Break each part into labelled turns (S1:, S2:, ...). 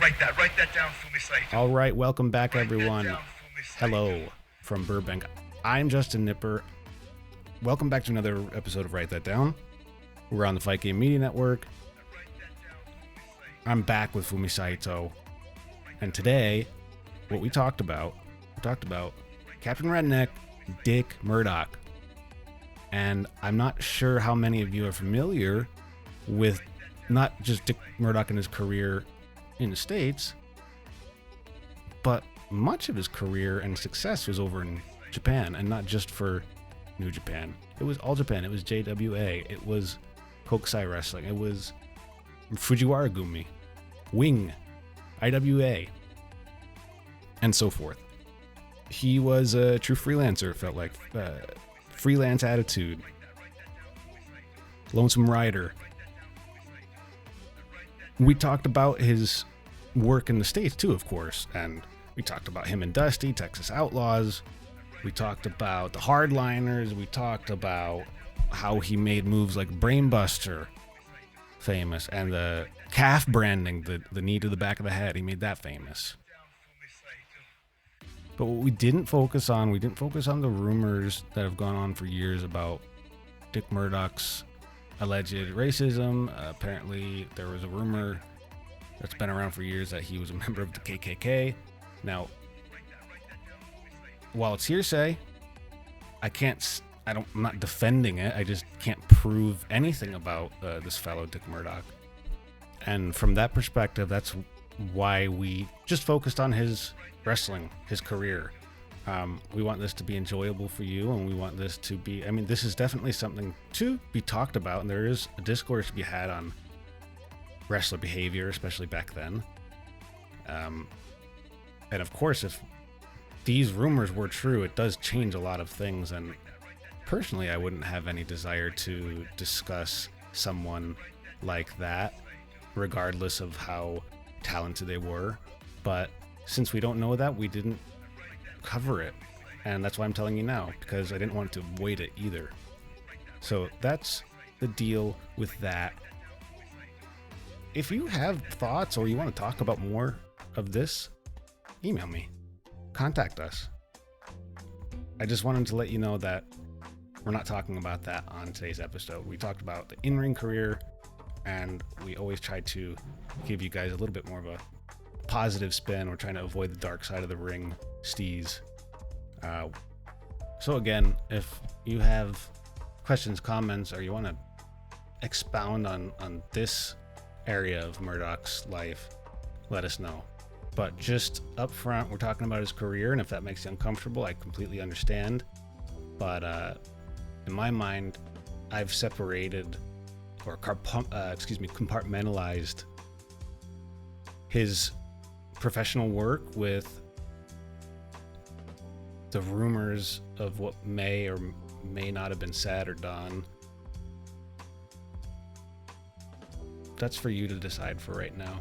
S1: Write that down, Fumi Saito.
S2: All right, welcome back, everyone.
S1: Fumi Saito.
S2: Hello from Burbank. I'm Justin Knipper. Welcome back to another episode of Write That Down. We're on the Fight Game Media Network. I'm back with Fumi Saito. And today, what we talked about Captain Redneck, Dick Murdoch. And I'm not sure how many of you are familiar with not just Dick Murdoch and his career in the States, but much of his career and success was over in Japan, and not just for New Japan. It was all Japan. It was JWA. It was Kokusai Wrestling. It was Fujiwara Gumi, Wing, IWA, and so forth. He was a true freelancer, it felt like. Freelance attitude. Lonesome Rider. We talked about his work in the States too, of course, and we talked about him and Dusty, Texas Outlaws. We talked about the Hardliners. We talked about how he made moves like Brainbuster famous, and the Calf-Branding, the knee to the back of the head. He made that famous. But what we didn't focus on the rumors that have gone on for years about Dick Murdoch's alleged racism. Apparently, there was a rumor that's been around for years that he was a member of the KKK. Now, while it's hearsay, I'm not defending it. I just can't prove anything about this fellow Dick Murdoch. And from that perspective, that's why we just focused on his wrestling, his career. We want this to be enjoyable for you, and we want this to be, this is definitely something to be talked about, and there is a discourse to be had on wrestler behavior, especially back then. And of course, if these rumors were true, it does change a lot of things, and personally, I wouldn't have any desire to discuss someone like that, regardless of how talented they were. But since we don't know that, we didn't cover it, and that's why I'm telling you now, because I didn't want to avoid it either. So that's the deal with that. If you have thoughts or you want to talk about more of this, email me, contact us. I just wanted to let you know that we're not talking about that on today's episode. We talked about the in-ring career, and we always try to give you guys a little bit more of a positive spin. We're trying to avoid the dark side of the ring steez. So again, if you have questions, comments, or you want to expound on this area of Murdoch's life, let us know. But just up front, we're talking about his career, and if that makes you uncomfortable, I completely understand. But in my mind, I've separated or compartmentalized his professional work with the rumors of what may or may not have been said or done. That's for you to decide for right now.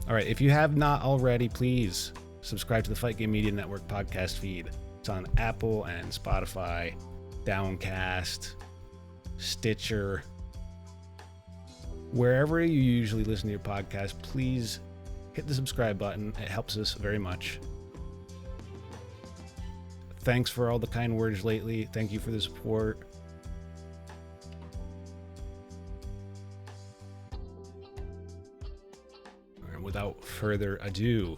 S2: All right, if you have not already, please subscribe to the Fight Game Media Network podcast feed. It's on Apple and Spotify, Downcast, Stitcher, wherever you usually listen to your podcast. Please hit the subscribe button. It helps us very much. Thanks for all the kind words lately. Thank you for the support. And without further ado,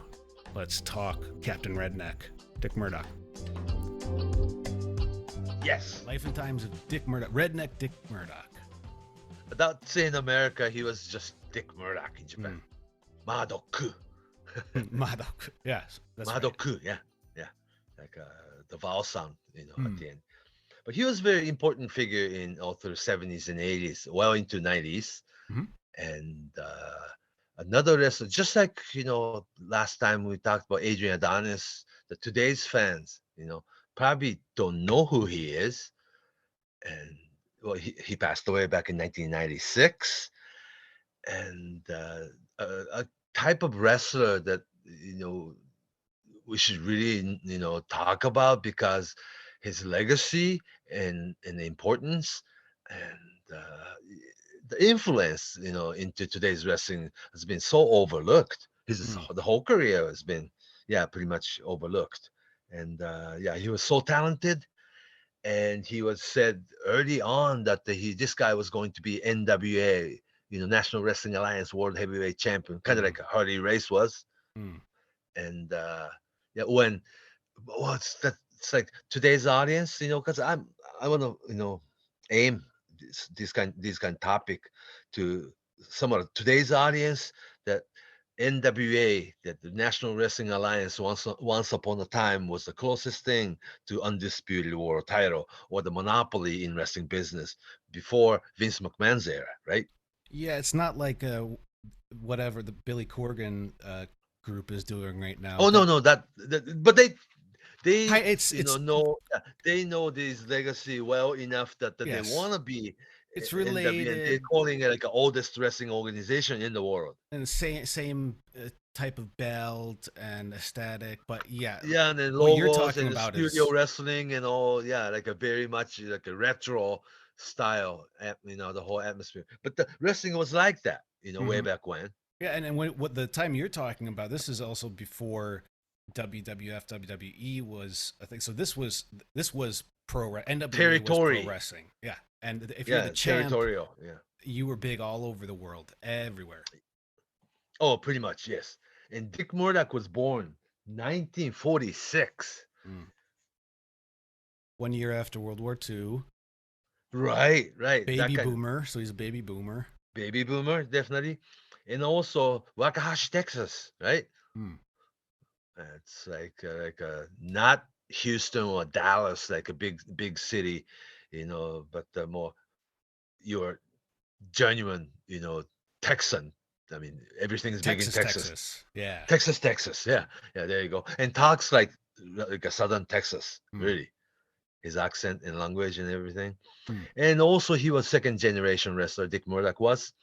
S2: let's talk Captain Redneck, Dick Murdoch.
S1: Yes.
S2: Life and times of Dick Murdoch, Redneck Dick Murdoch.
S1: Without saying in America, he was just Dick Murdoch in Japan. Murdoch.
S2: Murdoch. Yes. That's
S1: Murdoch.
S2: right.
S1: Yeah. Like the vowel sound, at the end. But he was a very important figure in all through the 70s and 80s, well into 90s.
S2: Mhm.
S1: And another wrestler, just like, last time we talked about Adrian Adonis, the today's fans, probably don't know who he is. And well, he passed away back in 1996. And a type of wrestler that, we should really, talk about, because his legacy and the importance and the influence, into today's wrestling has been so overlooked. The whole career has been, pretty much overlooked. And he was so talented, and he was said early on that this guy was going to be NWA, National Wrestling Alliance World Heavyweight Champion, kind of like Harley Race was. And what's that? It's like today's audience, because I want to, aim this kind of topic to some of today's audience, that NWA, that the National Wrestling Alliance once upon a time was the closest thing to undisputed world title or the monopoly in wrestling business before Vince McMahon's era, right?
S2: Yeah, it's not like whatever the Billy Corgan group is doing right now.
S1: Oh, no, but they they know this legacy well enough that they want to be.
S2: It's
S1: NWA,
S2: related.
S1: and they're calling it like the oldest wrestling organization in the world.
S2: And the same type of belt and aesthetic, but
S1: and then logos and studio wrestling and all, like a very much like a retro style, the whole atmosphere. But the wrestling was like that, way back when.
S2: Yeah, and what the time you're talking about, this is also before WWF, WWE was, I think. So this was pro NWA
S1: territory.
S2: Was pro wrestling. Yeah, and if you're the champ,
S1: territorial.
S2: You were big all over the world, everywhere.
S1: Oh, pretty much, yes. And Dick Murdoch was born 1946.
S2: 1 year after World War II.
S1: Right.
S2: Baby boomer, so he's a baby boomer.
S1: Baby boomer, definitely. And also Wakahashi, Texas, right? It's like not Houston or Dallas, like a big city, but more you're genuine, Texan. I mean, everything's big in Texas.
S2: Yeah.
S1: Texas. Yeah, there you go. And talks like a Southern Texas, really. His accent and language and everything. And also he was second generation wrestler. Dick Murdoch was.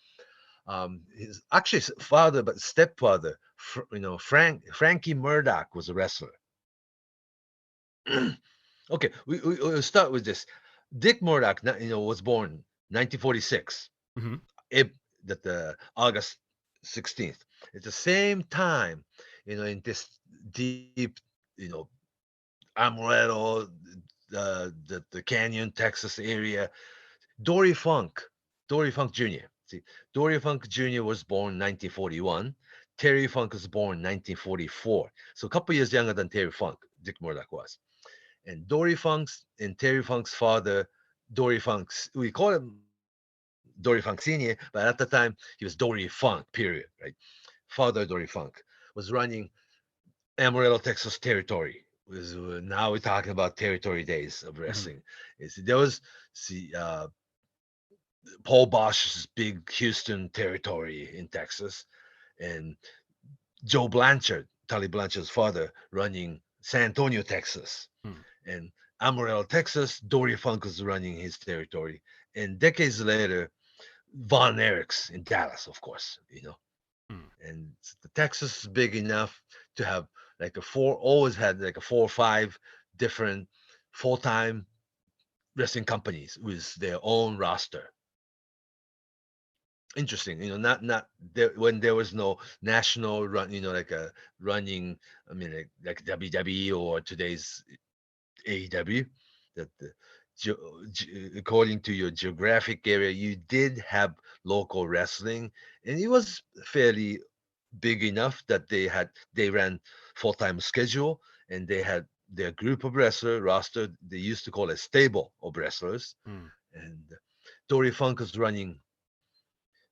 S1: His actually father, but stepfather, Frankie Murdoch was a wrestler. Okay, we'll start with this. Dick Murdoch, was born 1946. August 16th. At the same time, in this deep, Amaretto, the Canyon, Texas area, Dory Funk Jr. See, Dory Funk Jr. was born 1941. Terry Funk was born 1944. So a couple years younger than Terry Funk, Dick Murdoch was. And Dory Funk's and Terry Funk's father, Dory Funk's, we call him Dory Funk Sr., but at the time he was Dory Funk, period, right? Father Dory Funk was running Amaretto, Texas territory. Now we're talking about territory days of wrestling. There was Paul Bosch's big Houston territory in Texas, and Joe Blanchard, Tully Blanchard's father, running San Antonio, Texas. And Amaretto, Texas, Dory Funk was running his territory. And decades later, Von Erichs in Dallas, of course, And Texas is big enough to have always had like a 4 or 5 different full-time wrestling companies with their own roster. Interesting, not there when there was no national run, like a running, I mean, like WWE or today's AEW, that according to your geographic area, you did have local wrestling, and it was fairly big enough that they ran full-time schedule, and they had their group of wrestler roster. They used to call it stable of wrestlers, and Dory Funk was running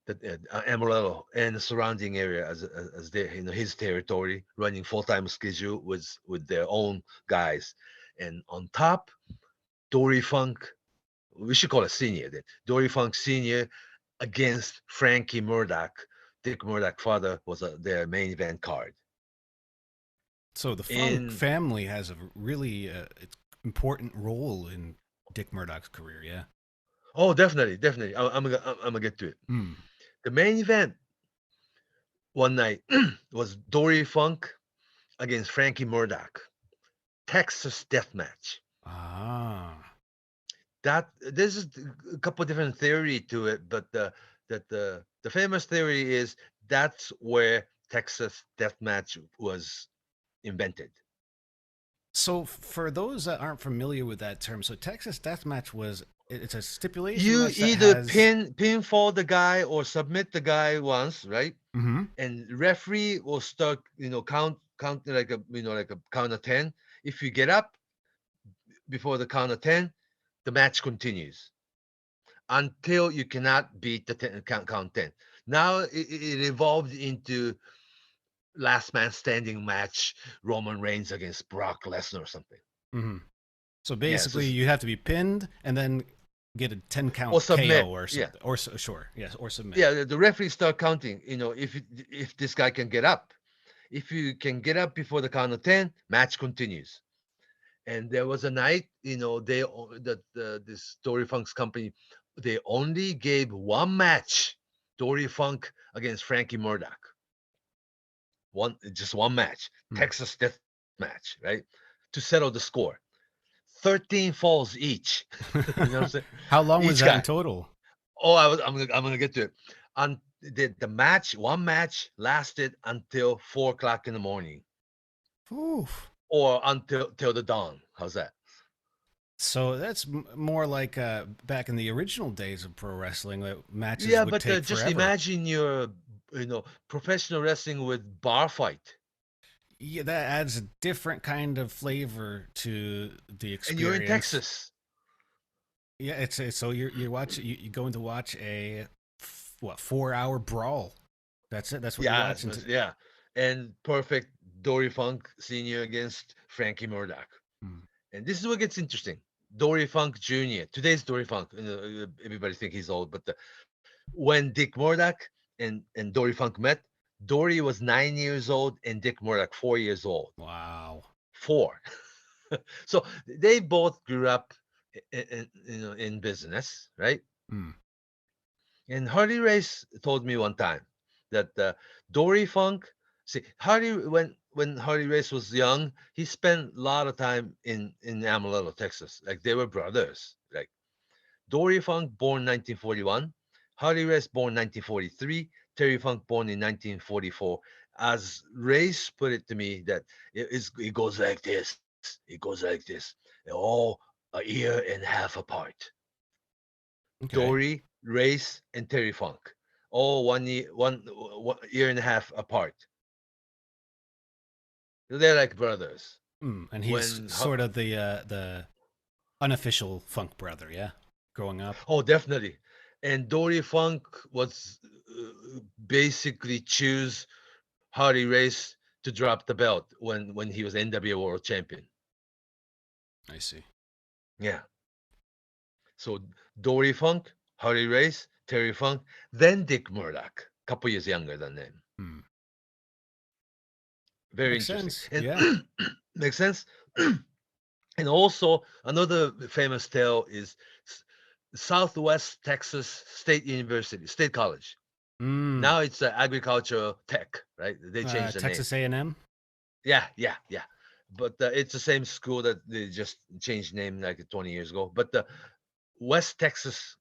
S1: Amaretto and the surrounding area as their, his territory, running full-time schedule with their own guys. And on top, Dory Funk, we should call it senior then. Dory Funk Senior against Frankie Murdoch. Dick Murdoch father was their main event card.
S2: So the Funk family has a really important role in Dick Murdoch's career, yeah.
S1: Oh, definitely. I'm gonna get to it. The main event one night was Dory Funk against Frankie Murdoch. Texas death match. that there's a couple different theory to it, but the famous theory is that's where Texas deathmatch was invented.
S2: So for those that aren't familiar with that term, so Texas deathmatch it's a stipulation.
S1: You
S2: match that
S1: either
S2: has...
S1: pinfall the guy or submit the guy once, right?
S2: Mm-hmm.
S1: And referee will start, count like a count of 10. If you get up before the count of 10, the match continues until you cannot beat the count 10. Now it evolved into last man standing match, Roman Reigns against Brock Lesnar or something.
S2: Mm-hmm. So basically, you have to be pinned and then get a 10 count
S1: or submit.
S2: KO or something.
S1: Yeah.
S2: Or sure, yes, or submit.
S1: Yeah, the referee start counting. If this guy can get up, if you can get up before the count of 10, match continues. And there was a night, this Dory Funk's company, they only gave one match, Dory Funk against Frankie Murdoch. Just one match, Texas death match, right? To settle the score. 13 falls each. You know what I'm saying?
S2: How long was that in total?
S1: Oh, I'm gonna get to it. One match lasted until 4 o'clock in the morning.
S2: Oof.
S1: Or till the dawn. How's that?
S2: So that's more like back in the original days of pro wrestling, matches.
S1: Yeah,
S2: would
S1: but
S2: take
S1: just
S2: forever.
S1: imagine your professional wrestling with bar fight.
S2: Yeah, that adds a different kind of flavor to the experience.
S1: And you're in Texas.
S2: Yeah, so you're going to watch a 4-hour brawl. That's it. That's what you're watching.
S1: Yeah, and perfect Dory Funk Senior against Frankie Murdoch. And this is what gets interesting. Dory Funk Jr. Today's Dory Funk. Everybody think he's old, but when Dick Murdoch and Dory Funk met, Dory was 9 years old and Dick Murdoch 4 years old.
S2: Wow.
S1: 4. So they both grew up in business, right? And Harley Race told me one time that Dory Funk, when Harley Race was young, he spent a lot of time in Amarillo, Texas. Like they were brothers. Like Dory Funk born 1941, Harley Race born 1943, Terry Funk born in 1944. As Race put it to me, that it goes like this. It goes like this. They're all a year and a half apart. Okay. Dory, Race, and Terry Funk, all 1 year and a half apart. They're like brothers.
S2: And he's sort of the unofficial Funk brother, yeah, growing up.
S1: Oh, definitely. And Dory Funk was basically choose Harley Race to drop the belt when he was NWA World Champion.
S2: I see.
S1: Yeah. So Dory Funk, Harley Race, Terry Funk, then Dick Murdoch, a couple years younger than them. Very
S2: Makes
S1: interesting.
S2: Sense.
S1: And, yeah. Makes sense. And also another famous tale is Southwest Texas State College. Now it's agricultural tech, right? They changed the
S2: Texas
S1: name.
S2: A&M?
S1: Yeah. But it's the same school that they just changed name like 20 years ago. But the West Texas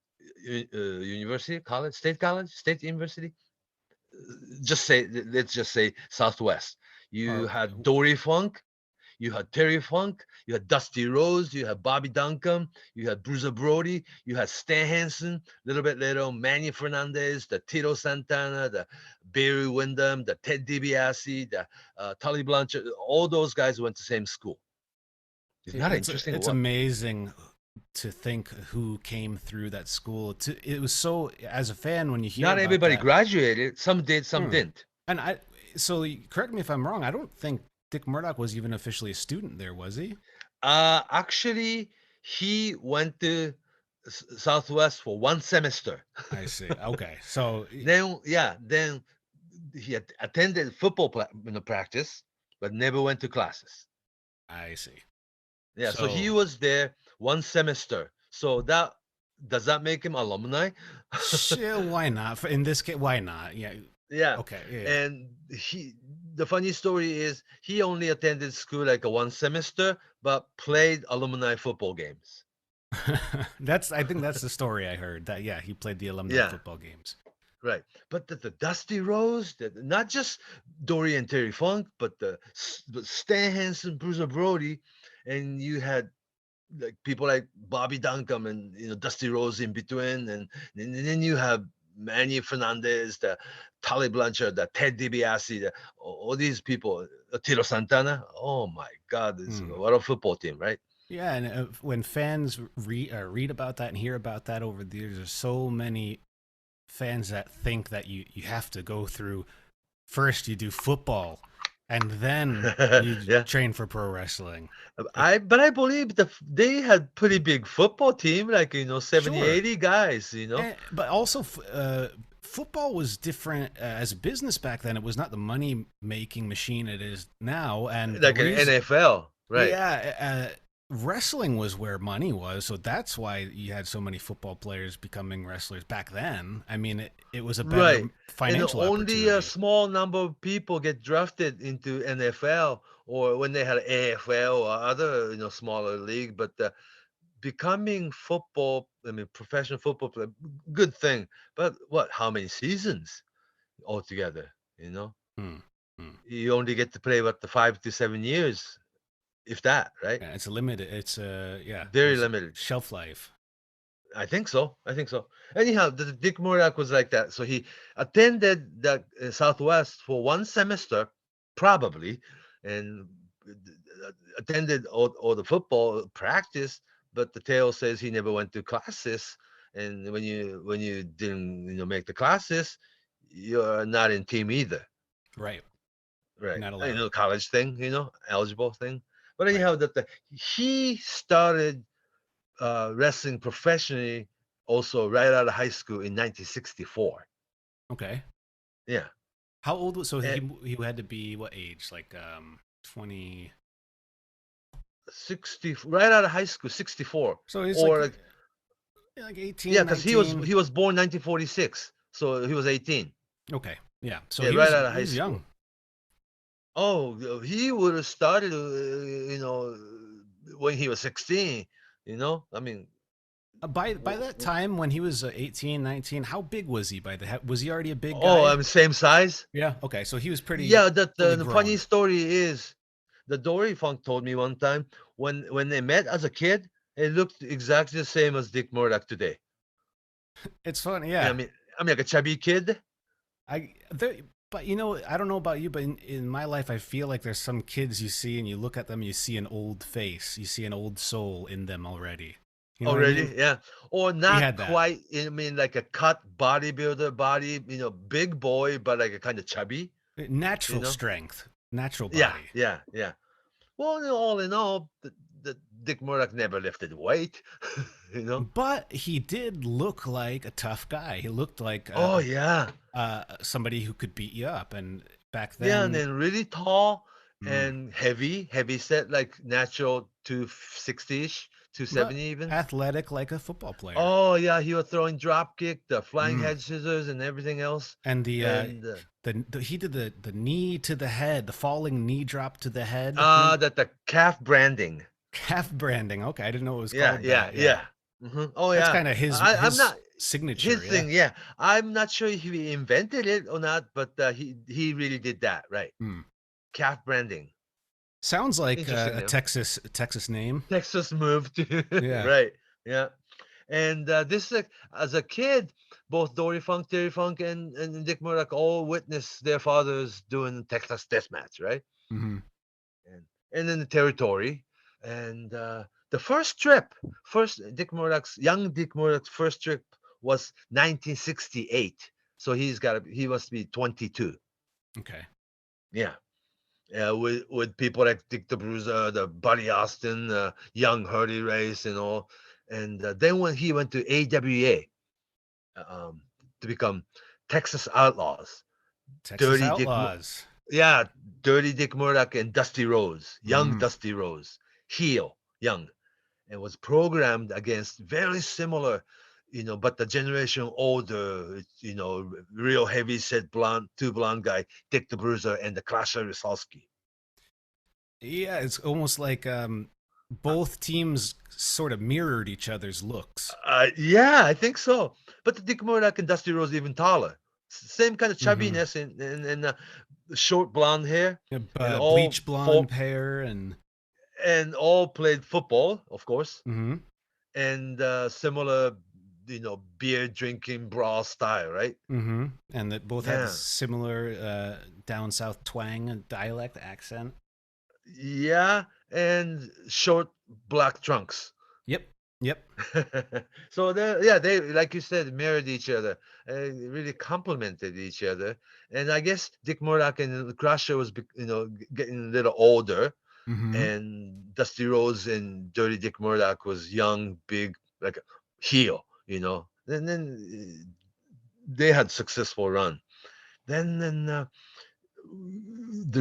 S1: University, State University. Let's just say Southwest. You had Dory Funk, you had Terry Funk, you had Dusty Rhodes, you had Bobby Duncombe, you had Bruiser Brody, you had Stan Hansen, a little bit later, Manny Fernandez, the Tito Santana, the Barry Windham, the Ted DiBiase, the Tully Blanchard. All those guys went to the same school. Isn't that interesting?
S2: It's amazing to think who came through that school. It was so, as a fan, when you hear
S1: not everybody graduated, some did, some didn't.
S2: And so correct me if I'm wrong, I don't think Dick Murdoch was even officially a student there, was he?
S1: Actually, he went to Southwest for 1 semester.
S2: I see. Okay, so
S1: then he attended football practice, but never went to classes.
S2: I see.
S1: Yeah, so he was there 1 semester. So does that make him alumni?
S2: Sure, why not? In this case, why not? Yeah.
S1: Yeah.
S2: Okay. Yeah.
S1: And the funny story is he only attended school like 1 semester, but played alumni football games.
S2: I think that's the story I heard. That yeah, he played the alumni
S1: Yeah,
S2: football games.
S1: right. But the Dusty Rose, not just Dory and Terry Funk, but but Stan Hansen, Bruiser Brody, and you had like people like Bobby Duncombe and Dusty Rose in between, and then you have Manny Fernandez, the Tully Blanchard, the Ted DiBiase, all these people, Tito Santana. Oh my God, what a football team, right?
S2: Yeah, and when fans read about that and hear about that over the years, there's so many fans that think that you have to go through first you do football and then you train for pro wrestling.
S1: But I believe they had pretty big football team, like 70, 80 guys,
S2: but also football was different as a business back then. It was not the money making machine it is now, and
S1: like an NFL, right?
S2: Yeah, wrestling was where money was, so that's why you had so many football players becoming wrestlers back then. I mean, it was a better financial opportunity.
S1: Only a small number of people get drafted into NFL or when they had AFL or other smaller league, but becoming professional football player, good thing. But how many seasons altogether? You only get to play the 5 to 7 years. If that, right?
S2: Yeah, it's limited. It's
S1: very limited
S2: shelf life.
S1: I think so. Anyhow, the Dick Murdoch was like that. So he attended the Southwest for one semester, probably, and attended all the football practice. But the tale says he never went to classes. And when you didn't make the classes, you're not in team either.
S2: Right.
S1: Not allowed. College thing, eligible thing. But anyhow, he started wrestling professionally also right out of high school in 1964.
S2: Okay.
S1: Yeah.
S2: How old was he had to be what age? Like 20
S1: 60 right out of high school, 64.
S2: So he's like 18.
S1: Yeah, because he was born 1946. So he was 18.
S2: Okay. Yeah. So
S1: he right out of high school.
S2: Young.
S1: Oh, he would have started, when he was 16, I mean.
S2: By that time, when he was 18, 19, how big was he was he already a big guy?
S1: Oh, same size?
S2: Yeah, okay, so he was pretty.
S1: Yeah, the funny story is, the Dory Funk told me one time, when they met as a kid, it looked exactly the same as Dick Murdoch today.
S2: It's funny, yeah.
S1: I mean, like a chubby kid.
S2: But I don't know about you, but in my life, I feel like there's some kids you see and you look at them, you see an old face, you see an old soul in them already.
S1: Already, I mean? Yeah. Or not quite, like a cut bodybuilder body, big boy, but like a kind of chubby.
S2: Natural strength, natural body.
S1: Yeah. Well, all in all, the Dick Murdoch never lifted weight,
S2: But he did look like a tough guy. He looked like somebody who could beat you up. And back then,
S1: yeah, and then really tall and heavy set, like natural 260-ish, 270 even.
S2: Athletic like a football player.
S1: Oh yeah, he was throwing drop kick, the flying head scissors, and everything else.
S2: And he did the knee to the head, the falling knee drop to the head.
S1: The calf-branding.
S2: Calf-branding. Okay, I didn't know it was called
S1: that. Yeah. Mm-hmm. Oh yeah,
S2: that's kind of his signature.
S1: His thing. Yeah, I'm not sure if he invented it or not, but he really did that, right? Calf-branding.
S2: Sounds like a Texas name.
S1: Texas move too. Yeah. Right. Yeah. And this as a kid, both Dory Funk, Terry Funk, and Dick Murdoch all witnessed their fathers doing Texas Deathmatch, right?
S2: Mm-hmm.
S1: And in the territory. And the young Dick Murdoch's first trip was 1968. So he must be 22.
S2: Okay.
S1: Yeah. With people like Dick the Bruiser, the Buddy Austin, young Hardy Race and all. And then when he went to AWA to become Texas Outlaws.
S2: Texas Outlaws.
S1: Dirty Dick Murdoch and Dusty Rose, young Dusty Rose, heel, young, and was programmed against very similar, but the generation older, real heavy set two blonde guy, Dick the Bruiser and the Crusher Rusalski.
S2: Yeah, it's almost like both teams sort of mirrored each other's looks.
S1: Yeah, I think so. But the Dick Murdoch and Dusty Rhodes even taller. Same kind of chubbiness and short blonde hair.
S2: Yeah,
S1: and all
S2: bleach blonde hair
S1: and all played football, of course.
S2: Mm-hmm.
S1: And similar, beer drinking brawl style, right?
S2: Mm-hmm. And that both had similar down south twang and dialect accent.
S1: Yeah, and short black trunks.
S2: Yep.
S1: So they like you said, mirrored each other, really complemented each other. And I guess Dick Murdoch and Crusher was, getting a little older, and Dusty Rhodes and Dirty Dick Murdoch was young, big, like a heel, And then they had successful run. Then the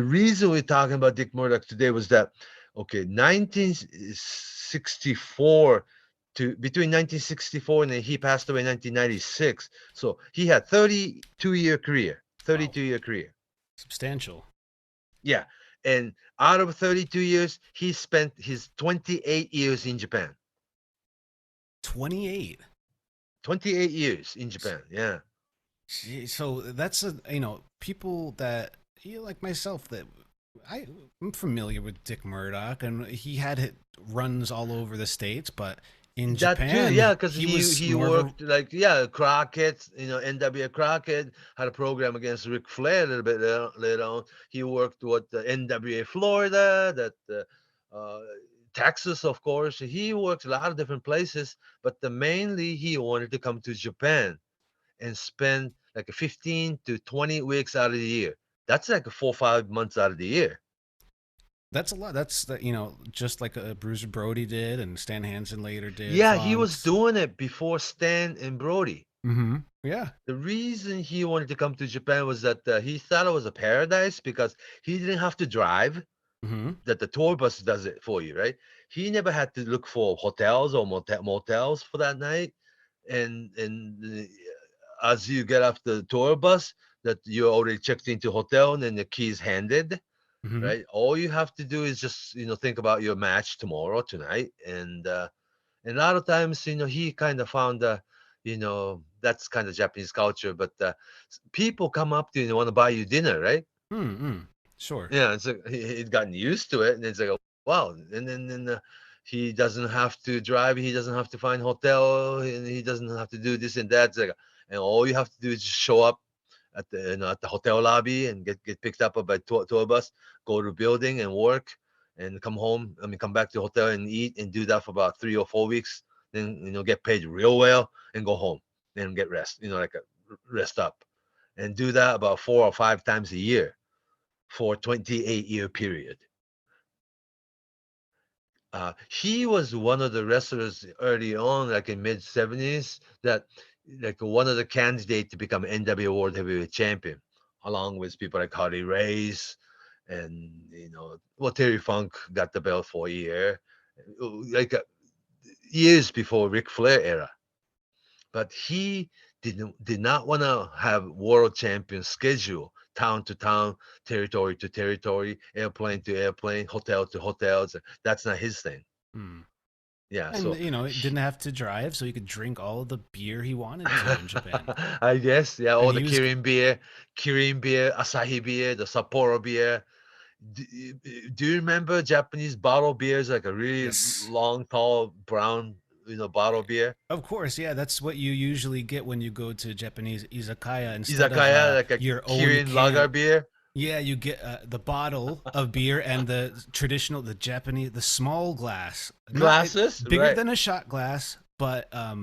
S1: reason we're talking about Dick Murdoch today was that, 1964 between 1964 and then he passed away in 1996. So he had 32-year career. 32-year career.
S2: Substantial.
S1: Yeah. And out of 32 years, he spent his 28 years in Japan.
S2: 28
S1: years in Japan. Yeah.
S2: So that's people that like myself that I'm familiar with Dick Murdoch, and he had runs all over the States, but in Japan,
S1: because he worked Crockett, NWA Crockett had a program against Ric Flair a little bit later on. He worked with the NWA Florida, Texas, of course. He worked a lot of different places, but mainly he wanted to come to Japan and spend like 15 to 20 weeks out of the year. That's like 4 or 5 months out of the year.
S2: That's a lot. That's just like Bruiser Brody did, and Stan Hansen later did.
S1: Yeah, he was doing it before Stan and Brody.
S2: Mm-hmm. Yeah.
S1: The reason he wanted to come to Japan was that he thought it was a paradise because he didn't have to drive. That the tour bus does it for you, right? He never had to look for hotels or motels for that night, and as you get off the tour bus, that you're already checked into hotel and then the keys handed. Right, all you have to do is just think about your match tonight, and a lot of times he kind of found that's kind of Japanese culture, but people come up to you and want to buy you dinner, right?
S2: Sure.
S1: Yeah, it's like he'd gotten used to it, and it's like, wow. And then he doesn't have to drive, he doesn't have to find hotel, and he doesn't have to do this and that. It's like, and all you have to do is just show up at the hotel lobby and get picked up by tour bus, go to the building and work, and come home. Come back to the hotel and eat and do that for about 3 or 4 weeks. Then get paid real well and go home and get rest. Rest up, and do that about 4 or 5 times a year for a 28-year period. He was one of the wrestlers early on, like in mid-70s, that like one of the candidates to become NWA World Heavyweight Champion, along with people like Harley Race, and Terry Funk got the belt for a year, like years before Ric Flair era. But he did not want to have world champion schedule, town to town, territory to territory, airplane to airplane, hotel to hotels. That's not his thing. Yeah,
S2: and it didn't have to drive, so he could drink all of the beer he wanted to in Japan.
S1: I guess, yeah, all the Kirin beer, Asahi beer, the Sapporo beer. Do you remember Japanese bottle beers, like a really long, tall, brown, bottle beer?
S2: Of course, yeah. That's what you usually get when you go to Japanese izakaya
S1: instead of like a
S2: your
S1: Kirin
S2: own
S1: lager beer.
S2: Yeah, you get the bottle of beer and the Japanese, the small
S1: glasses,
S2: bigger than a shot glass, but
S1: a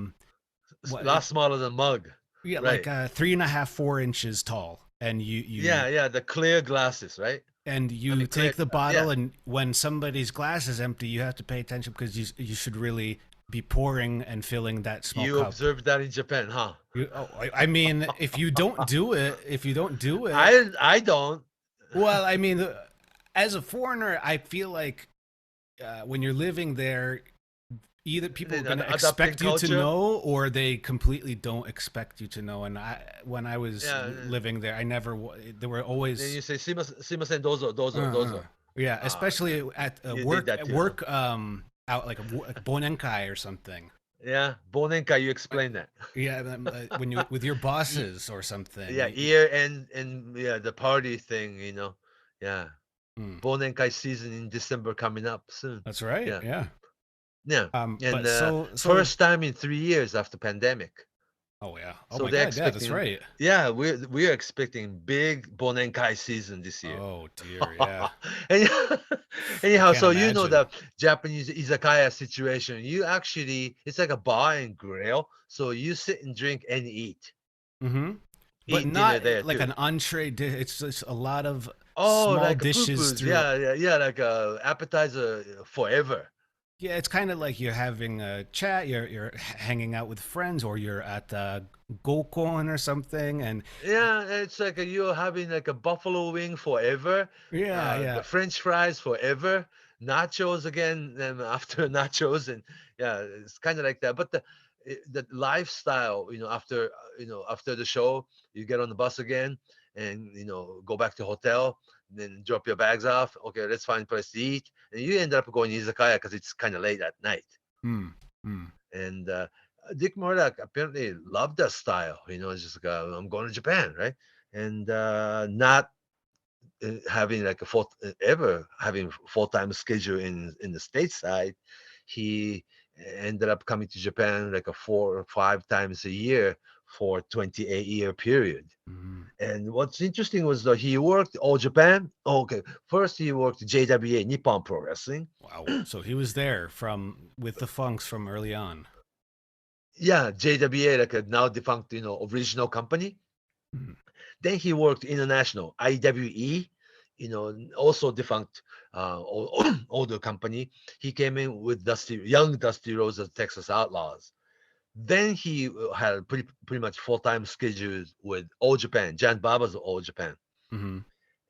S1: lot smaller than a mug.
S2: Yeah, like 3.5, 4 inches tall, and you
S1: the clear glasses, right?
S2: And you take the bottle, and when somebody's glass is empty, you have to pay attention because you should really be pouring and filling that small cup.
S1: You observed that in Japan, huh?
S2: I mean, if you don't do it,
S1: I don't.
S2: Well, I mean, as a foreigner, I feel like when you're living there, either people are going to expect you to know, or they completely don't expect you to know. And when I was living there, there were always.
S1: Then you say, "Simasen, dozo."
S2: Yeah, especially at work. out like a bonenkai or something.
S1: Yeah, bonenkai. You explain that.
S2: Yeah, when you with your bosses or something.
S1: Yeah, year and yeah, the party thing. Yeah,
S2: Mm,
S1: bonenkai season in December coming up soon.
S2: that's right.
S1: Yeah,
S2: Yeah.
S1: yeah, and
S2: But so
S1: first time in 3 years after pandemic.
S2: oh yeah. Oh
S1: So
S2: my
S1: they're
S2: God. Yeah, that's
S1: expecting,
S2: right.
S1: yeah, we're expecting big bonenkai season this year.
S2: Oh dear. Yeah.
S1: Anyhow,
S2: I can't
S1: so you know
S2: imagine.
S1: the Japanese izakaya situation. You actually, it's like a bar and grill. So you sit and drink and eat.
S2: Mm-hmm. But
S1: Eat dinner
S2: not
S1: there
S2: like
S1: too.
S2: an entree dish. It's just a lot of
S1: Oh,
S2: small
S1: like
S2: dishes
S1: poo-poos.
S2: through.
S1: Yeah, like a appetizer forever.
S2: Yeah, it's kind of like you're having a chat, you're hanging out with friends, or you're at Gokon or something, and
S1: Yeah, it's like you're having like a buffalo wing forever,
S2: yeah.
S1: the French fries forever, nachos again, and after nachos, and yeah, it's kind of like that. But the lifestyle, after the show, you get on the bus again, and go back to hotel, then drop your bags off. Okay, let's find a place to eat, and you end up going to izakaya because it's kind of late at night.
S2: Mm, mm.
S1: And Dick Murdoch apparently loved that style. It's just like, I'm going to Japan, right? And not having like ever having full-time schedule in the stateside. He ended up coming to Japan like a 4 or 5 times a year for 28-year period.
S2: Mm.
S1: And what's interesting was that he worked all Japan. Okay, first he worked JWA Nippon Pro Wrestling.
S2: Wow. So he was there with the Funks from early on.
S1: Yeah, JWA, like a now defunct, original company.
S2: Mm.
S1: Then he worked international, IWE, also defunct, older company. He came in with young Dusty Rhodes of Texas Outlaws. Then he had pretty much full-time schedules with All Japan, Jan Baba's All Japan.
S2: Mm-hmm.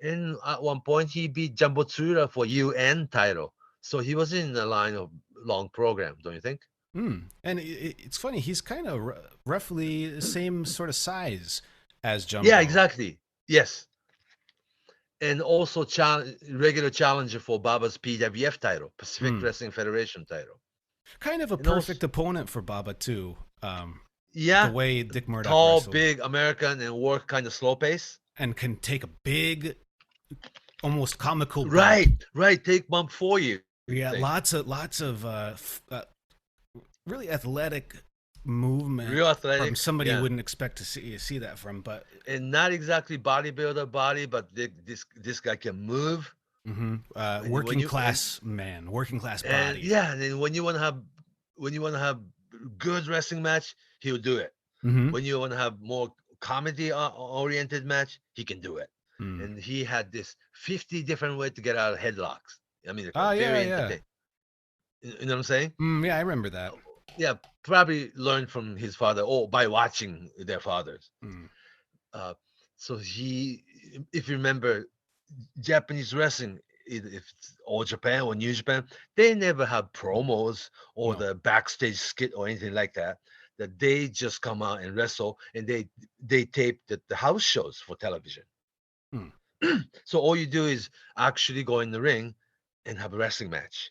S1: And at one point, he beat Jumbo Tsuruta for UN title. So he was in the line of long program, don't you think?
S2: Mm. And it's funny, he's kind of roughly the same sort of size as Jumbo.
S1: Yeah, exactly. Yes. And also regular challenger for Baba's PWF title, Pacific Wrestling Federation title.
S2: Kind of a perfect opponent for Baba too.
S1: Yeah.
S2: The way Dick Murdoch
S1: tall,
S2: wrestled.
S1: big American, and work kind of slow pace.
S2: And can take a big, almost comical bump.
S1: Right. Take bump for you.
S2: Yeah, lots of really athletic movement.
S1: Real athletic
S2: from somebody you wouldn't expect to see that from, but
S1: and not exactly bodybuilder body, but this guy can move.
S2: Mm-hmm. Working class body.
S1: Yeah, and then when you want to have good wrestling match, he'll do it.
S2: Mm-hmm.
S1: When you want to have more comedy oriented match, he can do it.
S2: Mm.
S1: And he had this 50 different ways to get out of headlocks. I mean,
S2: yeah.
S1: You know what I'm saying?
S2: Yeah, I remember that.
S1: Yeah, probably learned from his father or by watching their fathers. So if you remember, Japanese wrestling, if it's All Japan or New Japan, they never have promos or the backstage skit or anything like that. That they just come out and wrestle, and they tape the house shows for television. So all you do is actually go in the ring and have a wrestling match.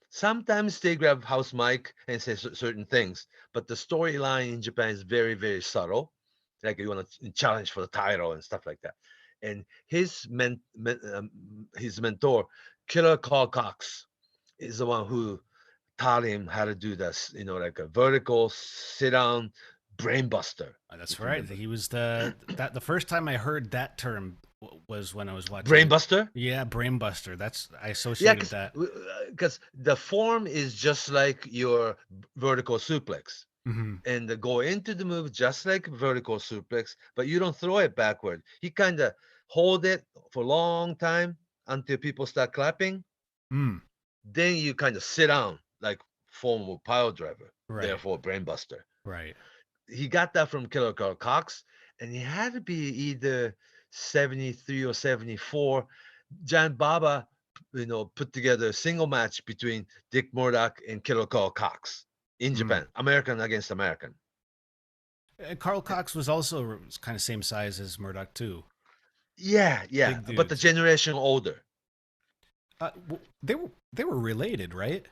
S1: Sometimes they grab house mic and say certain things, but the storyline in Japan is very, very subtle. Like you want to challenge for the title and stuff like that. And his mentor, Killer Carl Cox, is the one who taught him how to do this, like a vertical sit-down brainbuster.
S2: That's right. He was the first time I heard that term was when I was watching
S1: Brainbuster?
S2: Yeah, Brainbuster. I associated that.
S1: Because the form is just like your vertical suplex.
S2: Mm-hmm.
S1: And go into the move just like vertical suplex, but you don't throw it backward. You kind of hold it for a long time until people start clapping. Then you kind of sit down like form of pile driver, therefore Brainbuster.
S2: Right.
S1: He got that from Killer Carl Cox, and he had to be either 73 or 74. John Baba, put together a single match between Dick Murdoch and Killer Carl Cox in Japan, American against American.
S2: Carl Cox was also kind of same size as Murdoch too.
S1: Yeah, but the generation older.
S2: They were related, right?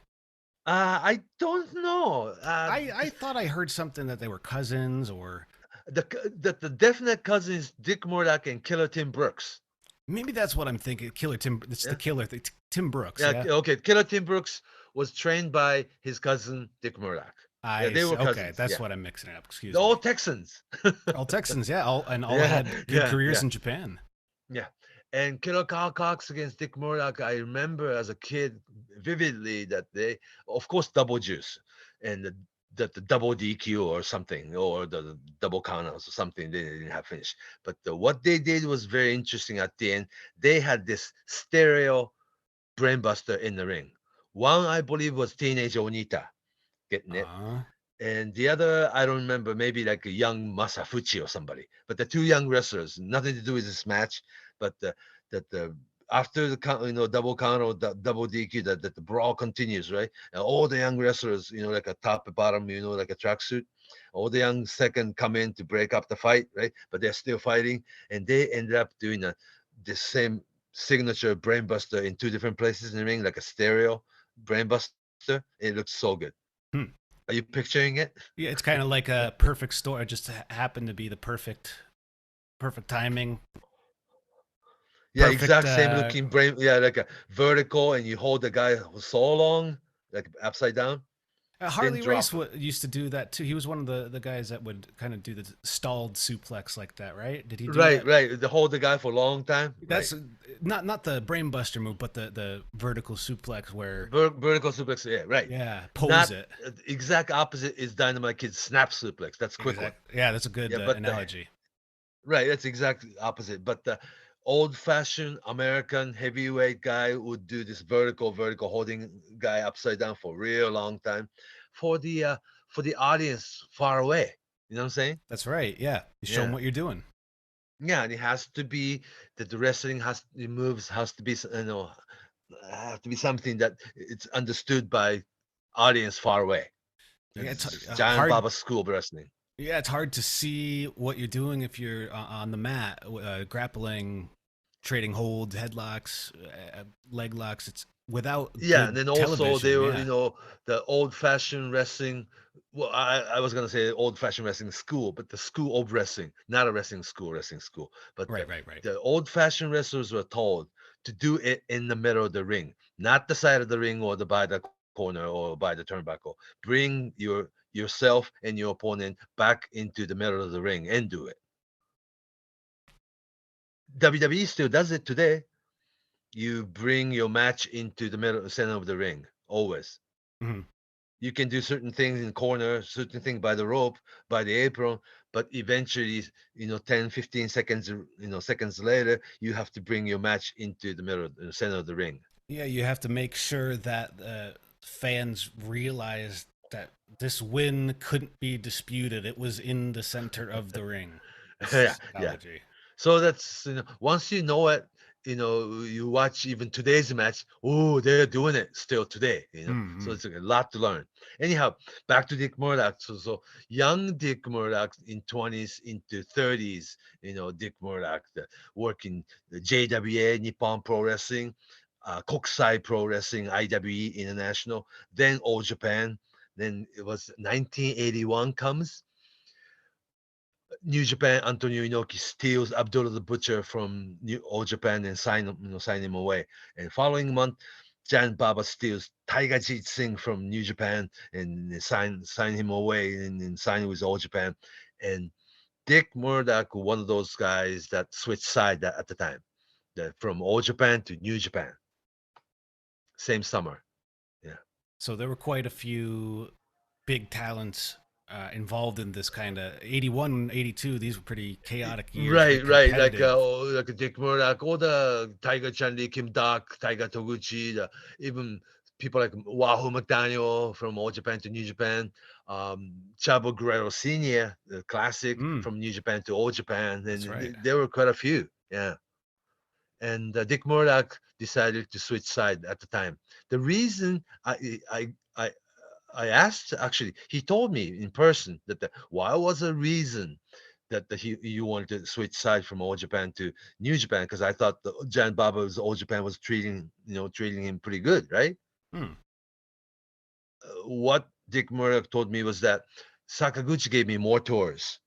S1: I don't know.
S2: I thought I heard something that they were cousins, or
S1: The definite cousins Dick Murdoch and Killer Tim Brooks.
S2: maybe that's what I'm thinking. Killer Tim. It's the
S1: Yeah.
S2: killer. Tim Brooks.
S1: Yeah.
S2: Yeah.
S1: Okay. Killer Tim Brooks was trained by his cousin Dick Murdoch. Yeah, they were
S2: Okay,
S1: cousins.
S2: that's
S1: Yeah.
S2: what I'm mixing it up. Excuse
S1: The
S2: me.
S1: all Texans.
S2: All Texans, yeah, all
S1: Yeah,
S2: had good
S1: yeah,
S2: careers
S1: yeah.
S2: in Japan.
S1: Yeah. And Killer Carl Cox against Dick Murdoch, I remember as a kid vividly that they, of course, double juice and the double DQ or something, or the double countouts or something they didn't have finished. But what they did was very interesting at the end. They had this stereo brainbuster in the ring. One, I believe, was Teenage Onita getting it. And the other, I don't remember, maybe like a young Masafuchi or somebody. But the two young wrestlers, nothing to do with this match, but the after the double count or double DQ, that the brawl continues, right? And all the young wrestlers, like a top and bottom, like a tracksuit, all the young second come in to break up the fight, right? But they're still fighting, and they ended up doing the same signature brainbuster in two different places in the ring, like a stereo brainbuster. It looks so good. Are you picturing it?
S2: Yeah, it's kind of like a perfect story. It just happened to be the perfect timing.
S1: Yeah, exact same looking brain. Yeah, like a vertical, and you hold the guy so long, like upside down.
S2: Harley Race used to do that too. He was one of the guys that would kind of do the stalled suplex like that, right? Did he do that?
S1: Right. They hold the guy for a long time.
S2: That's not the brainbuster move, but the vertical suplex where
S1: vertical suplex. Yeah, right.
S2: Yeah, pose it.
S1: Exact opposite is Dynamite Kid's snap suplex. That's quick one.
S2: Yeah, that's a good analogy.
S1: Right, that's exactly opposite. But the old-fashioned American heavyweight guy would do this vertical holding guy upside down for a real long time for the audience far away. You know what I'm saying?
S2: That's right. Yeah, you show them what you're doing.
S1: Yeah, and it has to be that the wrestling has to be have to be something that it's understood by audience far away.
S2: Yeah, it's
S1: Giant Baba School wrestling.
S2: Yeah, it's hard to see what you're doing if you're on the mat, grappling, trading holds, headlocks, leg locks. It's without
S1: and then also they were the old-fashioned wrestling. Well, I was gonna say old-fashioned wrestling school, but the school of wrestling, not a wrestling school. But
S2: right.
S1: The old-fashioned wrestlers were told to do it in the middle of the ring, not the side of the ring or by the corner or by the turnbuckle. Bring yourself and your opponent back into the middle of the ring and do it. WWE still does it today. You bring your match into the center of the ring always.
S2: Mm-hmm.
S1: You can do certain things in the corner, certain things by the rope, by the apron, but eventually, 10, 15 seconds, seconds later, you have to bring your match into the center of the ring.
S2: Yeah, you have to make sure that fans realize that this win couldn't be disputed. It was in the center of the ring.
S1: Yeah. So that's once you know it, you watch even today's match. Oh, they're doing it still today.
S2: Mm-hmm.
S1: So it's a lot to learn. Anyhow, back to Dick Murdoch. So young Dick Murdoch in 20s into 30s. Dick Murdoch working the JWA Nippon Pro Wrestling, Kokusai Pro Wrestling, IWE International, then All Japan. Then it was 1981 comes. New Japan, Antonio Inoki steals Abdullah the Butcher from All Japan and sign him away. And following month, Jan Baba steals Taiga Jeet Singh from New Japan and sign him away and sign with All Japan. And Dick Murdoch, one of those guys that switched side at the time, from All Japan to New Japan. Same summer. Yeah.
S2: So there were quite a few big talents involved in this kind of 81, 82. These were pretty chaotic years.
S1: Right. Like Dick Murdoch, all the Tiger Chun-Li, Kim Dok, Tiger Toguchi, even people like Wahoo McDaniel from All Japan to New Japan, Chavo Guerrero Sr., the classic from New Japan to All Japan, and there were quite a few. Yeah. And Dick Murdoch decided to switch side at the time. The reason I asked, actually, he told me in person that why was the reason that you wanted to switch side from All Japan to New Japan, because I thought the Jan Baba's All Japan was treating him pretty good, right? what Dick Murdoch told me was that Sakaguchi gave me more tours.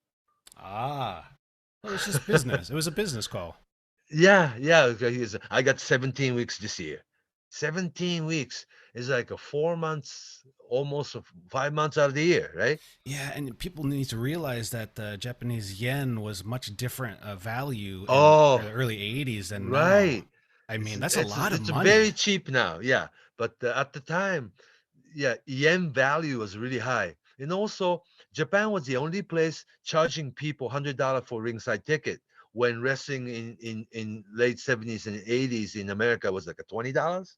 S2: Well, it's just business. It was a business call.
S1: Yeah. I got 17 weeks this year. 17 weeks is like a 4 months, almost 5 months out of the year, right?
S2: Yeah, and people need to realize that the Japanese yen was much different value in the early 80s than
S1: right.
S2: now. I mean, that's a lot of money.
S1: It's very cheap now, yeah. But at the time, yen value was really high. And also, Japan was the only place charging people $100 for ringside ticket when wrestling in late 70s and 80s in America was like a $20.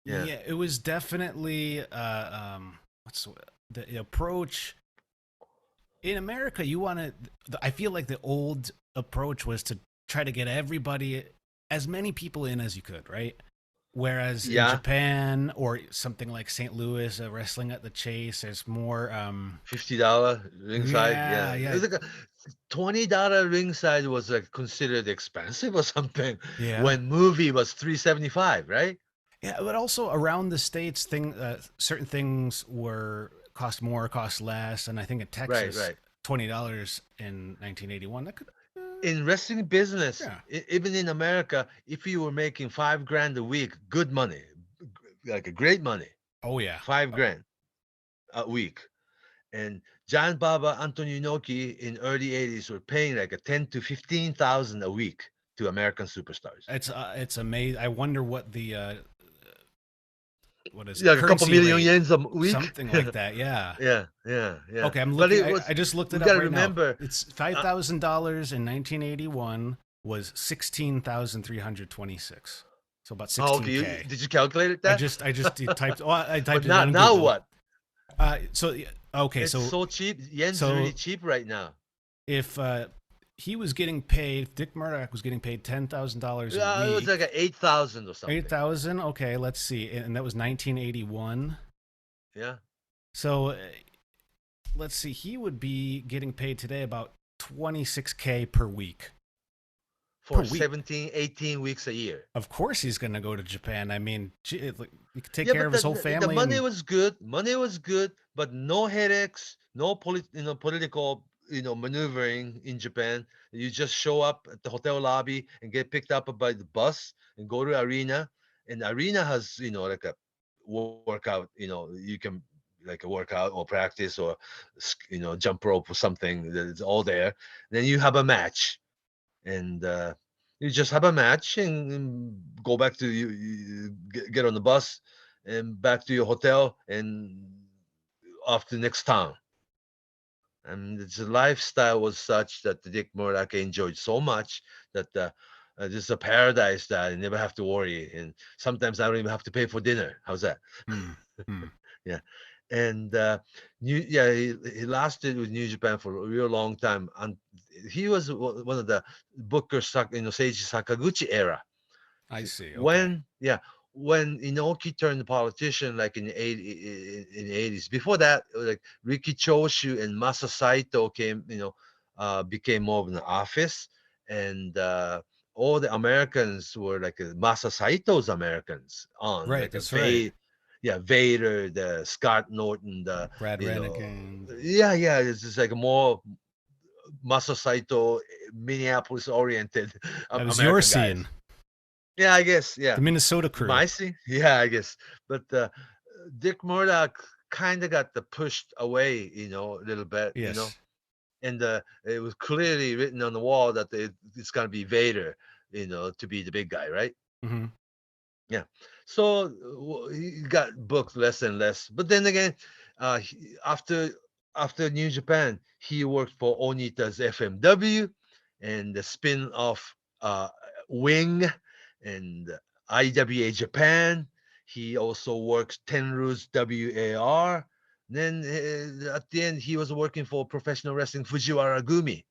S2: Yeah, it was definitely what's the approach in America. I feel like the old approach was to try to get everybody, as many people in as you could, right? Whereas in Japan or something like St. Louis, wrestling at the Chase, there's more
S1: $50 ringside.
S2: Yeah.
S1: It was like $20 ringside was like considered expensive or something.
S2: Yeah.
S1: When movie was $375, right?
S2: Yeah, but also around the States, certain things cost more, cost less, and I think in Texas, $20 in 1981. That could.
S1: In wrestling business, even in America, if you were making $5,000 a week, good money, like a great money.
S2: Oh yeah,
S1: $5,000 a week, and John Baba, Antonio Inoki in early 80s were paying like a 10 to 15,000 a week to American superstars.
S2: It's amazing. I wonder what the what is
S1: a couple million yens a week,
S2: something like that. Yeah.
S1: Yeah.
S2: Okay, I'm looking. I just looked it up. You gotta
S1: remember,
S2: it's $5,000 in 1981 was 16,326. So about 16K.
S1: Okay, did you calculate that?
S2: I just typed. Oh, I typed
S1: but
S2: it.
S1: Now what?
S2: It's
S1: so cheap. Yen's really cheap right now.
S2: If he was getting paid, Dick Murdoch was getting paid $10,000 a week.
S1: Yeah, it was like 8,000 or something.
S2: 8,000. Okay, let's see, and that was 1981.
S1: Yeah.
S2: So let's see, he would be getting paid today about $26K per week.
S1: For 17, 18 weeks a year.
S2: Of course, he's going to go to Japan. I mean, he could take care of his whole family.
S1: The money was good. Money was good, but no headaches, no political maneuvering in Japan. You just show up at the hotel lobby and get picked up by the bus and go to arena. And arena has like a workout. You can like a workout or practice or jump rope or something. That's all there. Then you have a match, and you just have a match and go back to you get on the bus and back to your hotel and off to the next town. And the lifestyle was such that Dick Murdoch enjoyed so much that this is a paradise that I never have to worry. And sometimes I don't even have to pay for dinner. How's that? Yeah. And he lasted with New Japan for a real long time. And he was one of the bookers, Seiji Sakaguchi era.
S2: I see.
S1: Okay. When Inoki turned politician, like in the 80s. Before that, like Riki Choshu and Masa Saito became more of an office, and all the Americans were like Masa Saito's Americans on.
S2: Right,
S1: like
S2: that's right.
S1: Yeah, Vader, the Scott Norton, the
S2: Brad Redneck.
S1: Yeah, it's just like more Masa Saito, Minneapolis oriented.
S2: That was your scene.
S1: Yeah, I guess. Yeah,
S2: the Minnesota crew.
S1: My scene. Yeah, I guess. But Dick Murdoch kind of got pushed away, a little bit.
S2: Yes.
S1: And it was clearly written on the wall that it's gonna be Vader, to be the big guy, right?
S2: Mm-hmm.
S1: Yeah. So he got booked less and less. But then again, after New Japan, he worked for Onita's FMW and the spin-off Wing and IWA Japan. He also works Tenru's WAR. Then at the end, he was working for professional wrestling Fujiwara Gumi.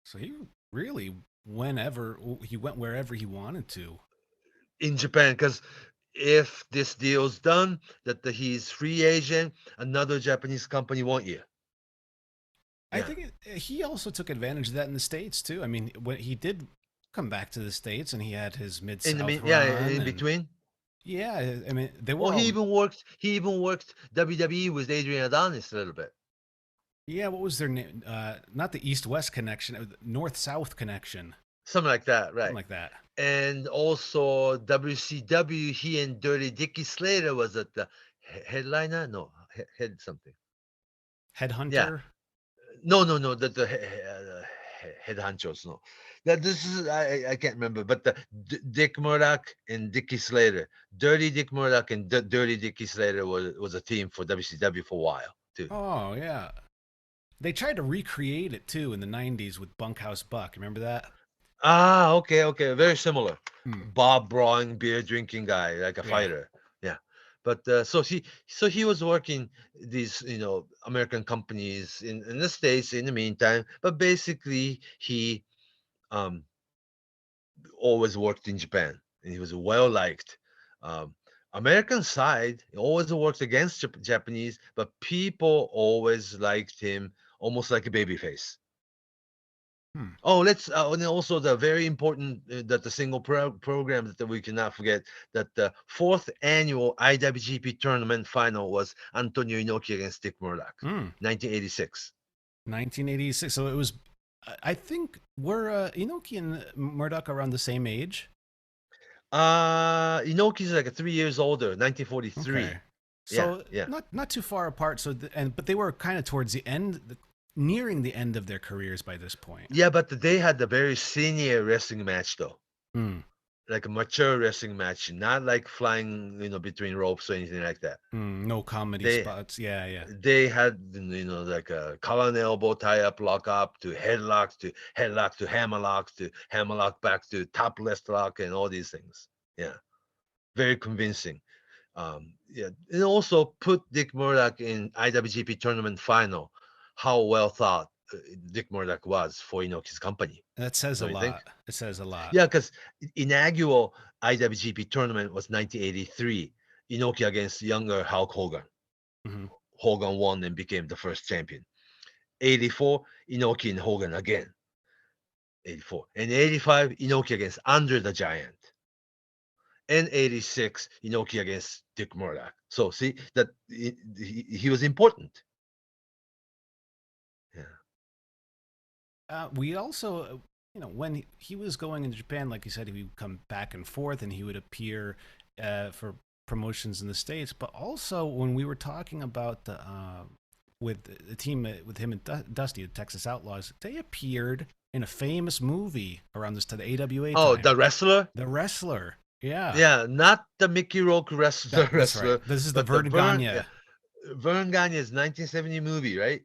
S2: So he really went wherever he wanted to.
S1: In Japan, because if this deal's done, that he's free agent, another Japanese company won't you.
S2: I think he also took advantage of that in the States too. I mean, when he did come back to the States and he had his Mid-South run.
S1: In between.
S2: Yeah, I mean, they were
S1: Well,
S2: all,
S1: he even worked WWE with Adrian Adonis a little bit.
S2: yeah, what was their name? Not the East-West connection, North-South connection.
S1: Something like that, right?
S2: Something like that.
S1: And also WCW, he and Dirty Dickie Slater was at the headliner. No, head something.
S2: Headhunter?
S1: No, the head honchos. No, that this is I can't remember, but the Dick Murdoch and Dickie Slater, Dirty Dick Murdoch and Dirty Dickie Slater was a team for WCW for a while too.
S2: Oh, yeah. They tried to recreate it too in the 90s with Bunkhouse Buck. Remember that?
S1: Ah, okay, very similar.
S2: Hmm.
S1: Bob Brawling, beer drinking guy, like a fighter. Yeah, but so he was working these American companies in the States in the meantime, but basically he always worked in Japan, and he was well liked. American side always worked against Japanese, but people always liked him almost like a babyface. Oh, let's and also the very important that the single program that we cannot forget, that the 4th annual IWGP tournament final was Antonio Inoki against Dick Murdoch, 1986.
S2: 1986. So it was, I think, were Inoki and Murdoch around the same age?
S1: Inoki's like 3 years older, 1943.
S2: Okay. So
S1: yeah.
S2: not too far apart. So but they were kind of towards the end, nearing the end of their careers by this point.
S1: Yeah, but they had a very senior wrestling match though. Like a mature wrestling match, not like flying, between ropes or anything like that.
S2: No comedy spots. Yeah.
S1: They had, like a collar and elbow tie up, lock up to headlock to hammerlock back to topless lock and all these things. Yeah, very convincing. And also put Dick Murdoch in IWGP tournament final. How well thought Dick Murdoch was for Inoki's company.
S2: That says a lot. It says a lot.
S1: Yeah, because inaugural IWGP tournament was 1983. Inoki against younger Hulk Hogan. Hogan won and became the first champion. 84, Inoki and Hogan again. 84. And 85, Inoki against Andre the Giant. And 86, Inoki against Dick Murdoch. So see that he was important. Yeah.
S2: We also, when he was going into Japan, like you said, he would come back and forth, and he would appear for promotions in the States. But also, when we were talking about with the team with him and Dusty, the Texas Outlaws, they appeared in a famous movie around this time, the AWA.
S1: Oh,
S2: time.
S1: The Wrestler.
S2: The Wrestler. Yeah.
S1: Yeah, not the Mickey Rourke wrestler.
S2: That's right. This is the Vern Gagne.
S1: Vern Gagne's 1970 movie, right?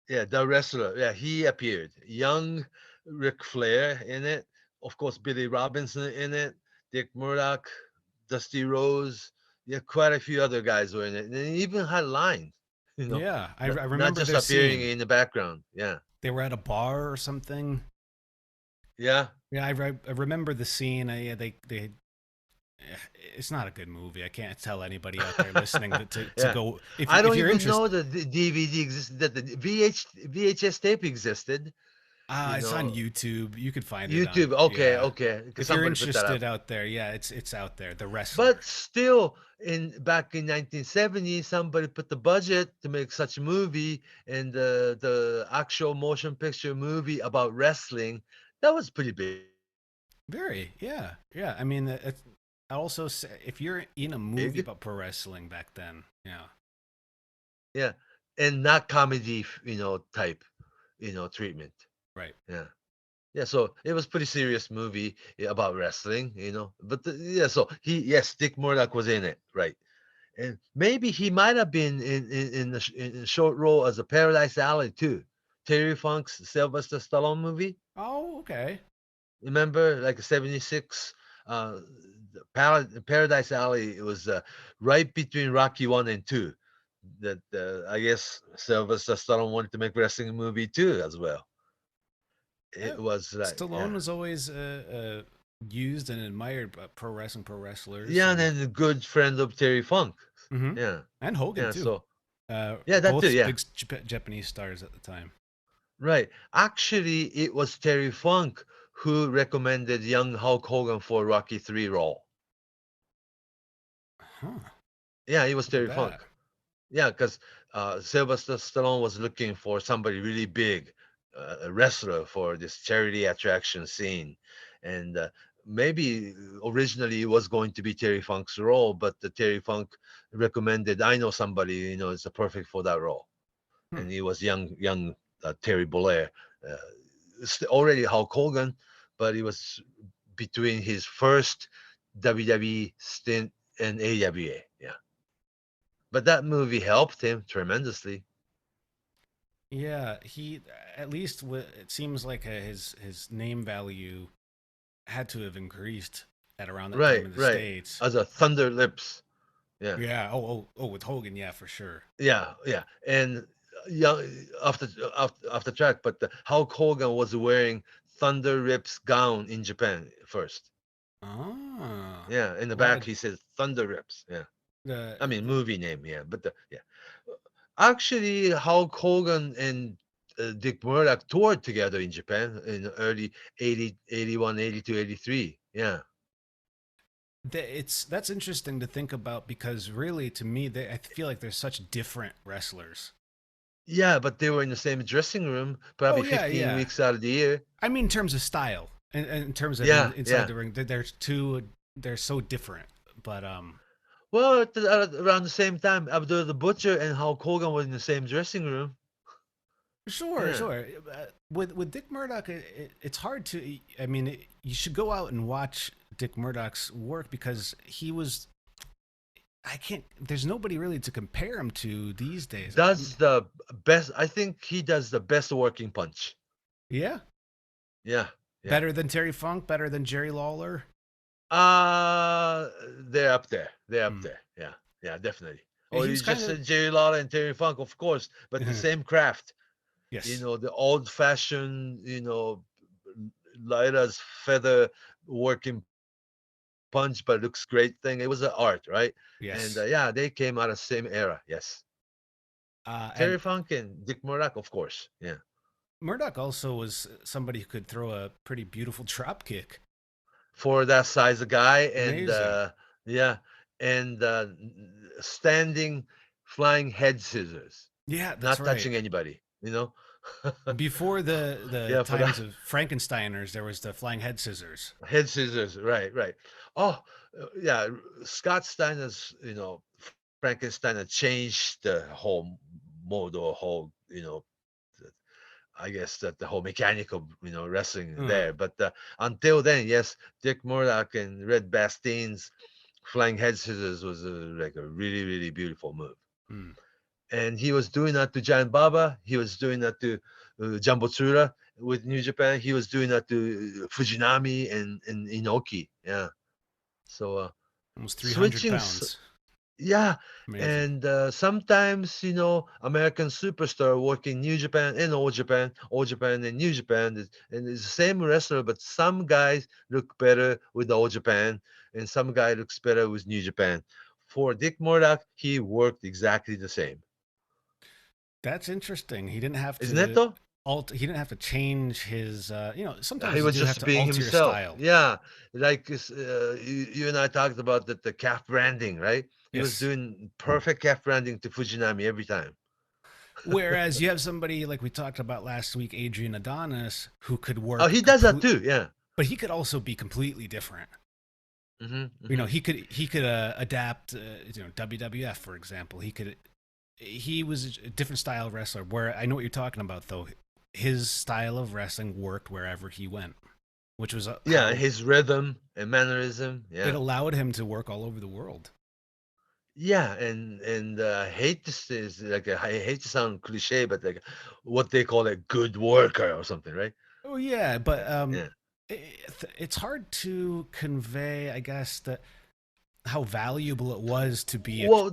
S1: Yeah, The Wrestler. Yeah, he appeared. Young Ric Flair in it. Of course, Billy Robinson in it. Dick Murdoch, Dusty Rhodes. Yeah, quite a few other guys were in it. And they even had lines.
S2: Yeah, I remember
S1: not just appearing in the background. Yeah.
S2: They were at a bar or something.
S1: Yeah.
S2: Yeah, I remember the scene. They it's not a good movie. I can't tell anybody out there listening to go.
S1: I don't even know that the DVD existed, that the VHS tape existed.
S2: It's on YouTube. You could find
S1: it. YouTube. Okay.
S2: If you're interested out there, it's out there. The Wrestler.
S1: But still, back in 1970, somebody put the budget to make such a movie, and the actual motion picture movie about wrestling, that was pretty big.
S2: Very, yeah. I mean, also, if you're in a movie about pro wrestling back then,
S1: yeah, and not comedy, type, treatment,
S2: right?
S1: Yeah. So it was pretty serious movie about wrestling, But so Dick Murdoch was in it, right? And maybe he might have been in a short role as a Paradise Alley too. Terry Funk's Sylvester Stallone movie.
S2: Oh, okay.
S1: Remember, like 76, Paradise Alley. It was right between Rocky 1 and 2. That I guess Sylvester Stallone wanted to make a wrestling movie too, as well. It was like
S2: Stallone was always used and admired by pro wrestlers.
S1: Yeah, and then a good friend of Terry Funk. Yeah,
S2: and Hogan too.
S1: So
S2: that
S1: both
S2: too. Yeah, big Japanese stars at the time.
S1: Right. Actually, it was Terry Funk who recommended young Hulk Hogan for Rocky 3 role.
S2: Huh.
S1: Yeah, he was
S2: Look at
S1: Terry Funk.
S2: that.
S1: Yeah, because Sylvester Stallone was looking for somebody really big, a wrestler for this charity attraction scene, and maybe originally it was going to be Terry Funk's role, but the Terry Funk recommended, I know somebody, is perfect for that role,
S2: Hmm.
S1: and he was young Terry Bollea, already Hulk Hogan, but he was between his first WWE stint and AWA. Yeah. But that movie helped him tremendously.
S2: Yeah, he at least it seems like his name value had to have increased at around that time
S1: Right,
S2: in the
S1: right.
S2: States.
S1: As a Thunder Lips. Yeah.
S2: Yeah. Oh, with Hogan, yeah, for sure.
S1: Yeah, yeah. And after track, but Hulk Hogan was wearing Thunder Lips gown in Japan first.
S2: Ah.
S1: Yeah, in the
S2: Well,
S1: back he says Thunder Lips. Yeah.
S2: the
S1: I mean movie name, yeah. But yeah. Actually, Hulk Hogan and Dick Murdoch toured together in Japan in the early 80, 81, 82, 83. Yeah.
S2: that's interesting to think about because really, to me, I feel like they're such different wrestlers.
S1: Yeah, but they were in the same dressing room
S2: Oh
S1: probably
S2: yeah,
S1: 15
S2: yeah.
S1: weeks out of the year.
S2: I mean, in terms of style, and in terms of
S1: Yeah,
S2: inside
S1: yeah.
S2: the ring, they're so different. But
S1: Well, around the same time, Abdul the Butcher and Hulk Hogan were in the same dressing room.
S2: sure,
S1: Yeah.
S2: sure. With Dick Murdoch, it's hard to. I mean, you should go out and watch Dick Murdoch's work because he was. I can't. There's nobody really to compare him to these days.
S1: Does the best. I think he does the best working punch.
S2: Yeah,
S1: Yeah. Yeah.
S2: better than Terry Funk, better than Jerry Lawler.
S1: They're up there. They're up
S2: Hmm.
S1: there. Yeah. Yeah, definitely.
S2: Yeah,
S1: Oh,
S2: he
S1: you
S2: was
S1: just
S2: kind of
S1: said Jerry Lawler and Terry Funk, of course, but the same craft.
S2: yes.
S1: The old fashioned, light as feather working punch, but looks great thing. It was an art, right? And
S2: Yes.
S1: yeah, they came out of the same era. Yes.
S2: And
S1: Terry Funk and Dick Murdoch, of course. Yeah.
S2: Murdoch also was somebody who could throw a pretty beautiful drop kick.
S1: For that size of guy. And
S2: Amazing.
S1: yeah. And standing flying head scissors,
S2: Yeah, that's
S1: not
S2: right.
S1: touching anybody,
S2: Before the
S1: Yeah, for
S2: times
S1: that.
S2: of Frankensteiners, there was the flying head scissors.
S1: Head scissors, right, right. Oh, yeah. Scott Steiner's, Frankenstein changed the whole mode or whole, I guess that the whole mechanic of wrestling there. But until then, yes, Dick Murdoch and Red Bastien's flying head scissors was like a really really beautiful move.
S2: Mm.
S1: And he was doing that to Giant Baba. He was doing that to Jumbo Tsura with New Japan. He was doing that to Fujinami and Inoki. Yeah. So
S2: Almost 300
S1: switching,
S2: pounds.
S1: yeah.
S2: Amazing.
S1: And sometimes, American superstar working New Japan and All Japan and New Japan, and it's the same wrestler, but some guys look better with All Japan, and some guy looks better with New Japan. For Dick Murdoch, he worked exactly the same.
S2: That's interesting. He didn't have
S1: Isn't it
S2: to
S1: though?
S2: he didn't have to change his sometimes
S1: He
S2: you
S1: was
S2: do have
S1: just
S2: to
S1: being
S2: alter your
S1: himself.
S2: style.
S1: Yeah, like you and I talked about the calf branding, right? He was
S2: Yes.
S1: doing perfect calf branding to Fujinami every time.
S2: Whereas you have somebody like we talked about last week, Adrian Adonis, who could
S1: Oh,
S2: work
S1: he does that too. Yeah.
S2: but he could also be completely different.
S1: Mm-hmm.
S2: He could adapt. WWF, for example. He was a different style wrestler. Where I know what you're talking about, though. His style of wrestling worked wherever he went, which was
S1: Yeah, his rhythm and mannerism.
S2: It
S1: Yeah.
S2: allowed him to work all over the world.
S1: Yeah, and I hate to say, I hate to sound cliche, but like what they call a good worker or something, right?
S2: Oh yeah, but
S1: Yeah.
S2: it's hard to convey, I guess, that how valuable it was to be.
S1: Well,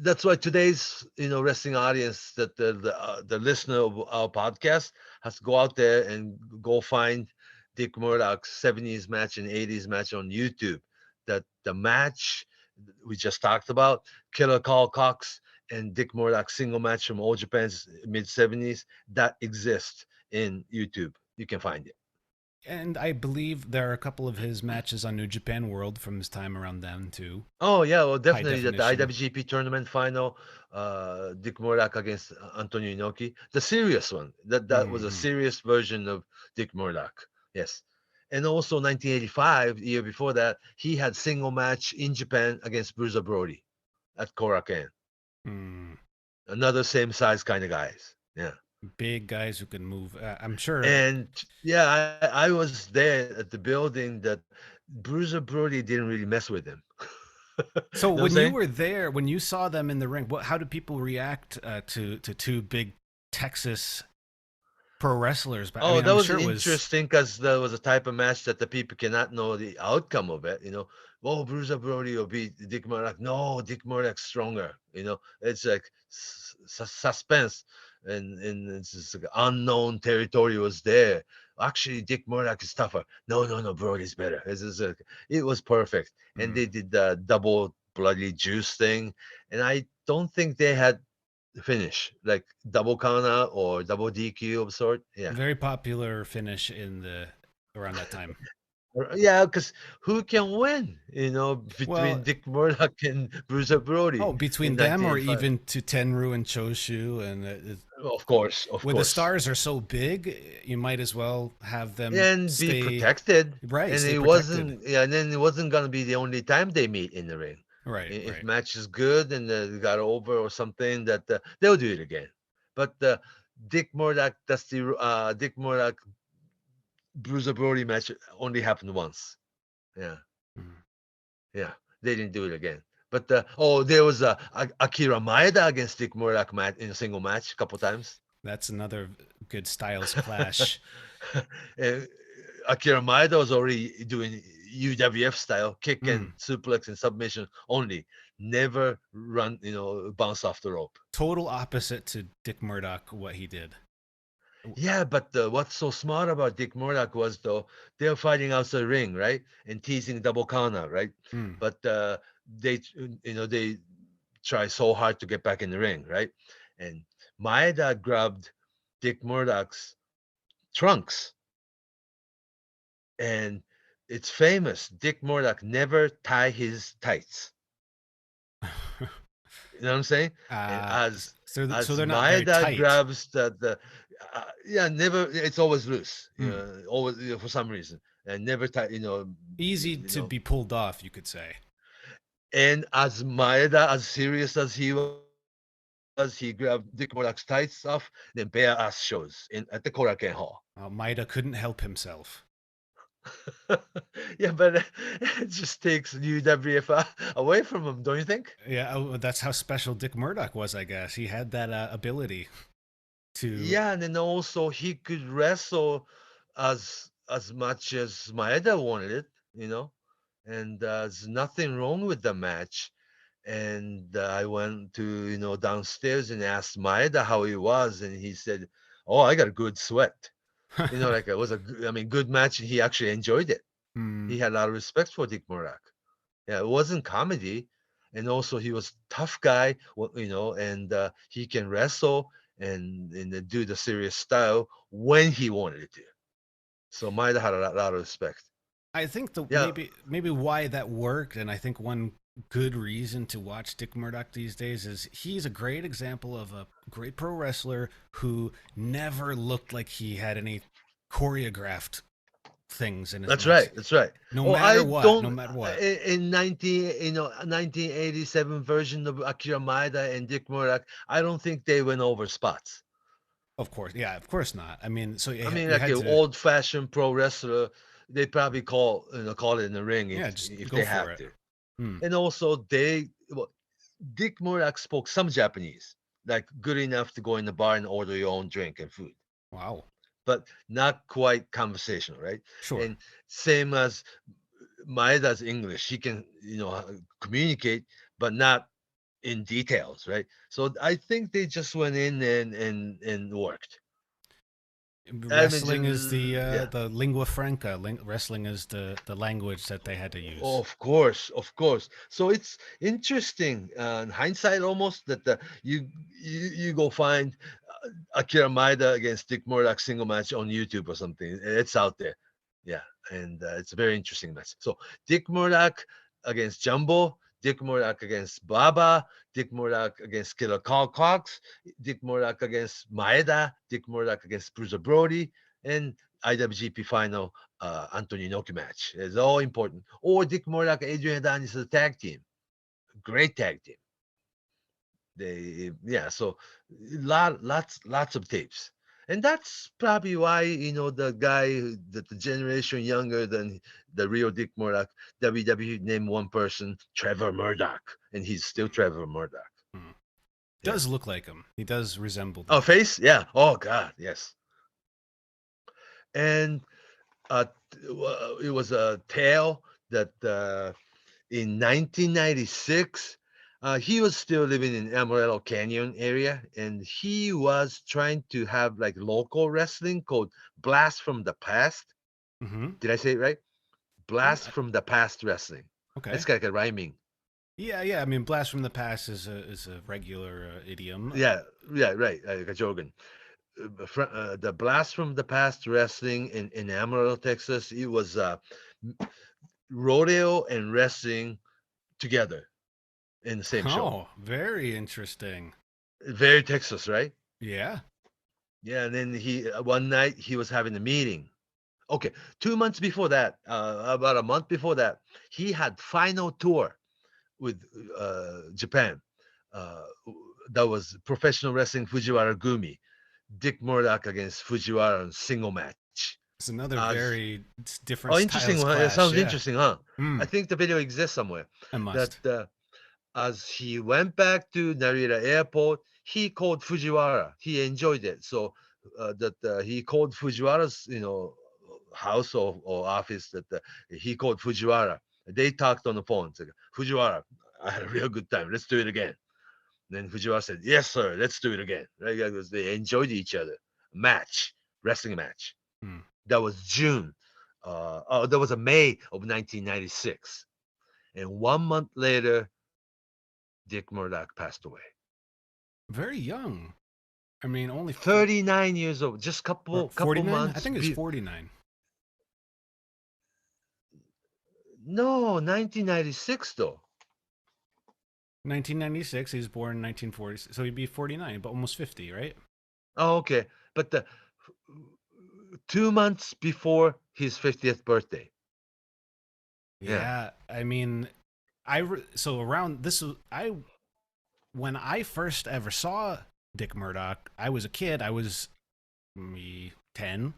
S1: that's why today's wrestling audience, that the listener of our podcast has to go out there and go find Dick Murdoch's 70s match and 80s match on YouTube. That the match we just talked about, Killer Carl Cox and Dick Murdoch single match from All Japan's mid 70s, that exists in YouTube. You can find it.
S2: And I believe there are a couple of his matches on New Japan World from his time around then too.
S1: Oh yeah, well
S2: High
S1: definitely the
S2: definition.
S1: IWGP tournament final, Dick Murdoch against Antonio Inoki, the serious one. That was a
S2: Mhm.
S1: serious version of Dick Murdoch. Yes, and also 1985, the year before that, he had single match in Japan against Bruiser Brody at Korakuen.
S2: Mm.
S1: Another same size kind of guys. Yeah.
S2: Big guys who can move. I'm sure.
S1: And yeah, I was there at the building that Bruiser Brody didn't really mess with him.
S2: So
S1: Know what I'm
S2: when you
S1: saying?
S2: were there, when you saw them in the ring, how did people react to two big Texas pro wrestlers? But I
S1: Oh,
S2: mean,
S1: that
S2: I'm
S1: was
S2: sure it was.
S1: interesting because there was a type of match that the people cannot know the outcome of it. Oh, Bruiser Brody will beat Dick Murdoch. No, Dick Murdoch's stronger. It's like suspense, and it's just like unknown territory was there. Actually, Dick Murdoch is tougher. No, no, no, Brody's better. It was perfect, and they did the double bloody juice thing, and I don't think they had finish like double counter or double DQ of sort. Yeah.
S2: Very popular finish around that time.
S1: Yeah, because who can win,
S2: Well,
S1: between Dick Murdoch and Bruiser Brody
S2: between
S1: in
S2: them or
S1: 1985?
S2: even to Tenru and Choshu, and
S1: Of course, of
S2: where the
S1: course.
S2: stars are so big, you might as well have them
S1: And be
S2: stay
S1: protected.
S2: right,
S1: And
S2: stay
S1: it
S2: protected.
S1: wasn't, yeah, and then it wasn't going to be the only time they meet in the ring.
S2: Right,
S1: If
S2: right.
S1: match is good and they got over or something, that they'll do it again. But Dick Murdoch, Dick Murdoch Bruiser Brody match only happened once. Yeah.
S2: Mhm.
S1: Yeah, they didn't do it again. But there was Akira Maeda against Dick Murdoch match in a single match a couple times.
S2: That's another good styles clash.
S1: Uh, Akira Maeda was already doing UWF style kick and
S2: Mm.
S1: suplex and submission only. Never bounce off the rope.
S2: Total opposite to Dick Murdoch, what he did.
S1: Yeah, but what's so smart about Dick Murdoch was though they're fighting outside the ring, right, and teasing double counter, right?
S2: Mm.
S1: But they try so hard to get back in the ring, right? And Maeda grabbed Dick Murdoch's trunks, and it's famous. Dick Murdoch never tie his tights. You know what I'm saying? And as
S2: so
S1: as
S2: they're not very
S1: Maeda
S2: tight.
S1: grabs never. It's always loose.
S2: Mm.
S1: Always for some reason, and never tight.
S2: Easy to be pulled off, you could say.
S1: And as Maeda, as serious as he was, he grabbed Dick Murdoch's tights off, then bare ass shows at the Korakuen Hall.
S2: Maeda couldn't help himself.
S1: Yeah, but it just takes UWF away from him, don't you think?
S2: Yeah, that's how special Dick Murdoch was, I guess. He had that ability to.
S1: Yeah, and then also he could wrestle as much as Maeda wanted it. And there's nothing wrong with the match. And I went to downstairs and asked Maeda how he was, and he said, "Oh, I got a good sweat." Like it was good match. He actually enjoyed it. He had a lot of respect for Dick Murdoch. Yeah, it wasn't comedy, and also he was tough guy. And he can wrestle and do the serious style when he wanted to. So Maeda had a lot of respect.
S2: I think maybe why that worked, and I think one good reason to watch Dick Murdoch these days is he's a great example of a great pro wrestler who never looked like he had any choreographed things in his
S1: That's
S2: match.
S1: right. That's right.
S2: No matter what.
S1: In 1987 version of Akira Maeda and Dick Murdoch, I don't think they went over spots.
S2: Of course, yeah, of course not. I mean, so
S1: like an old-fashioned pro wrestler, they probably call it in the ring if they have to. And also Dick Murdoch spoke some Japanese, like good enough to go in the bar and order your own drink and food.
S2: Wow.
S1: But not quite conversational, right?
S2: Sure.
S1: And same as Maeda's English, he can communicate, but not in details, right? So I think they just went in and worked.
S2: Wrestling is the lingua franca. Wrestling is the language that they had to use.
S1: Of course. So it's interesting in hindsight almost that you go find Akira Maeda against Dick Murdoch single match on YouTube or something. It's out there. Yeah, and it's a very interesting match. So Dick Murdoch against Jumbo, Dick Murdoch against Baba, Dick Murdoch against Killer Carl Cox, Dick Murdoch against Maeda, Dick Murdoch against Bruiser Brody, and IWGP final Anthony Inoki match. It's all important. Or Dick Murdoch, Adrian Adonis as a tag team. Great tag team. So lots of tapes. And that's probably why, the guy that the generation younger than the real Dick Murdoch, WWE named one person Trevor Murdoch, and he's still Trevor Murdoch.
S2: Does look like him. He does resemble
S1: him. Oh, face? Yeah. Oh, God, yes. And it was a tale that in 1996, he was still living in Amarillo Canyon area, and he was trying to have like local wrestling called Blast from the Past. Did I say it right? Blast from the Past wrestling.
S2: Okay.
S1: It's like a rhyming.
S2: Yeah. I mean, Blast from the Past is a regular idiom.
S1: Yeah, right. Like a jargon. The Blast from the Past wrestling in Amarillo, Texas. It was rodeo and wrestling together in the same show.
S2: Oh, very interesting.
S1: Very Texas, right?
S2: Yeah.
S1: Yeah, and then one night he was having a meeting. Okay, 2 months before that, about a month before that, he had final tour with Japan. That was professional wrestling Fujiwara Gumi. Dick Murdoch against Fujiwara in single match.
S2: It's another very different.
S1: Oh, interesting one.
S2: Clash,
S1: it sounds interesting, huh? I think the video exists somewhere.
S2: It must.
S1: That as he went back to Narita Airport, he called Fujiwara. He enjoyed it, so he called Fujiwara's house or office. That he called Fujiwara. They talked on the phone. Said, Fujiwara, I had a real good time. Let's do it again. And then Fujiwara said, yes, sir, let's do it again. Right? Because they enjoyed each other. Wrestling match. That was June. That was a May of 1996. And 1 month later, Dick Murdoch passed away.
S2: Very young. I mean, only
S1: 39 years old. Just couple months.
S2: I think it's 49.
S1: No, 1996 though.
S2: 1996. He was born in 1940, so he'd be 49, but almost 50, right?
S1: Oh, okay. But 2 months before his 50th birthday.
S2: Yeah. I mean, when I first ever saw Dick Murdoch, I was a kid. I was 10.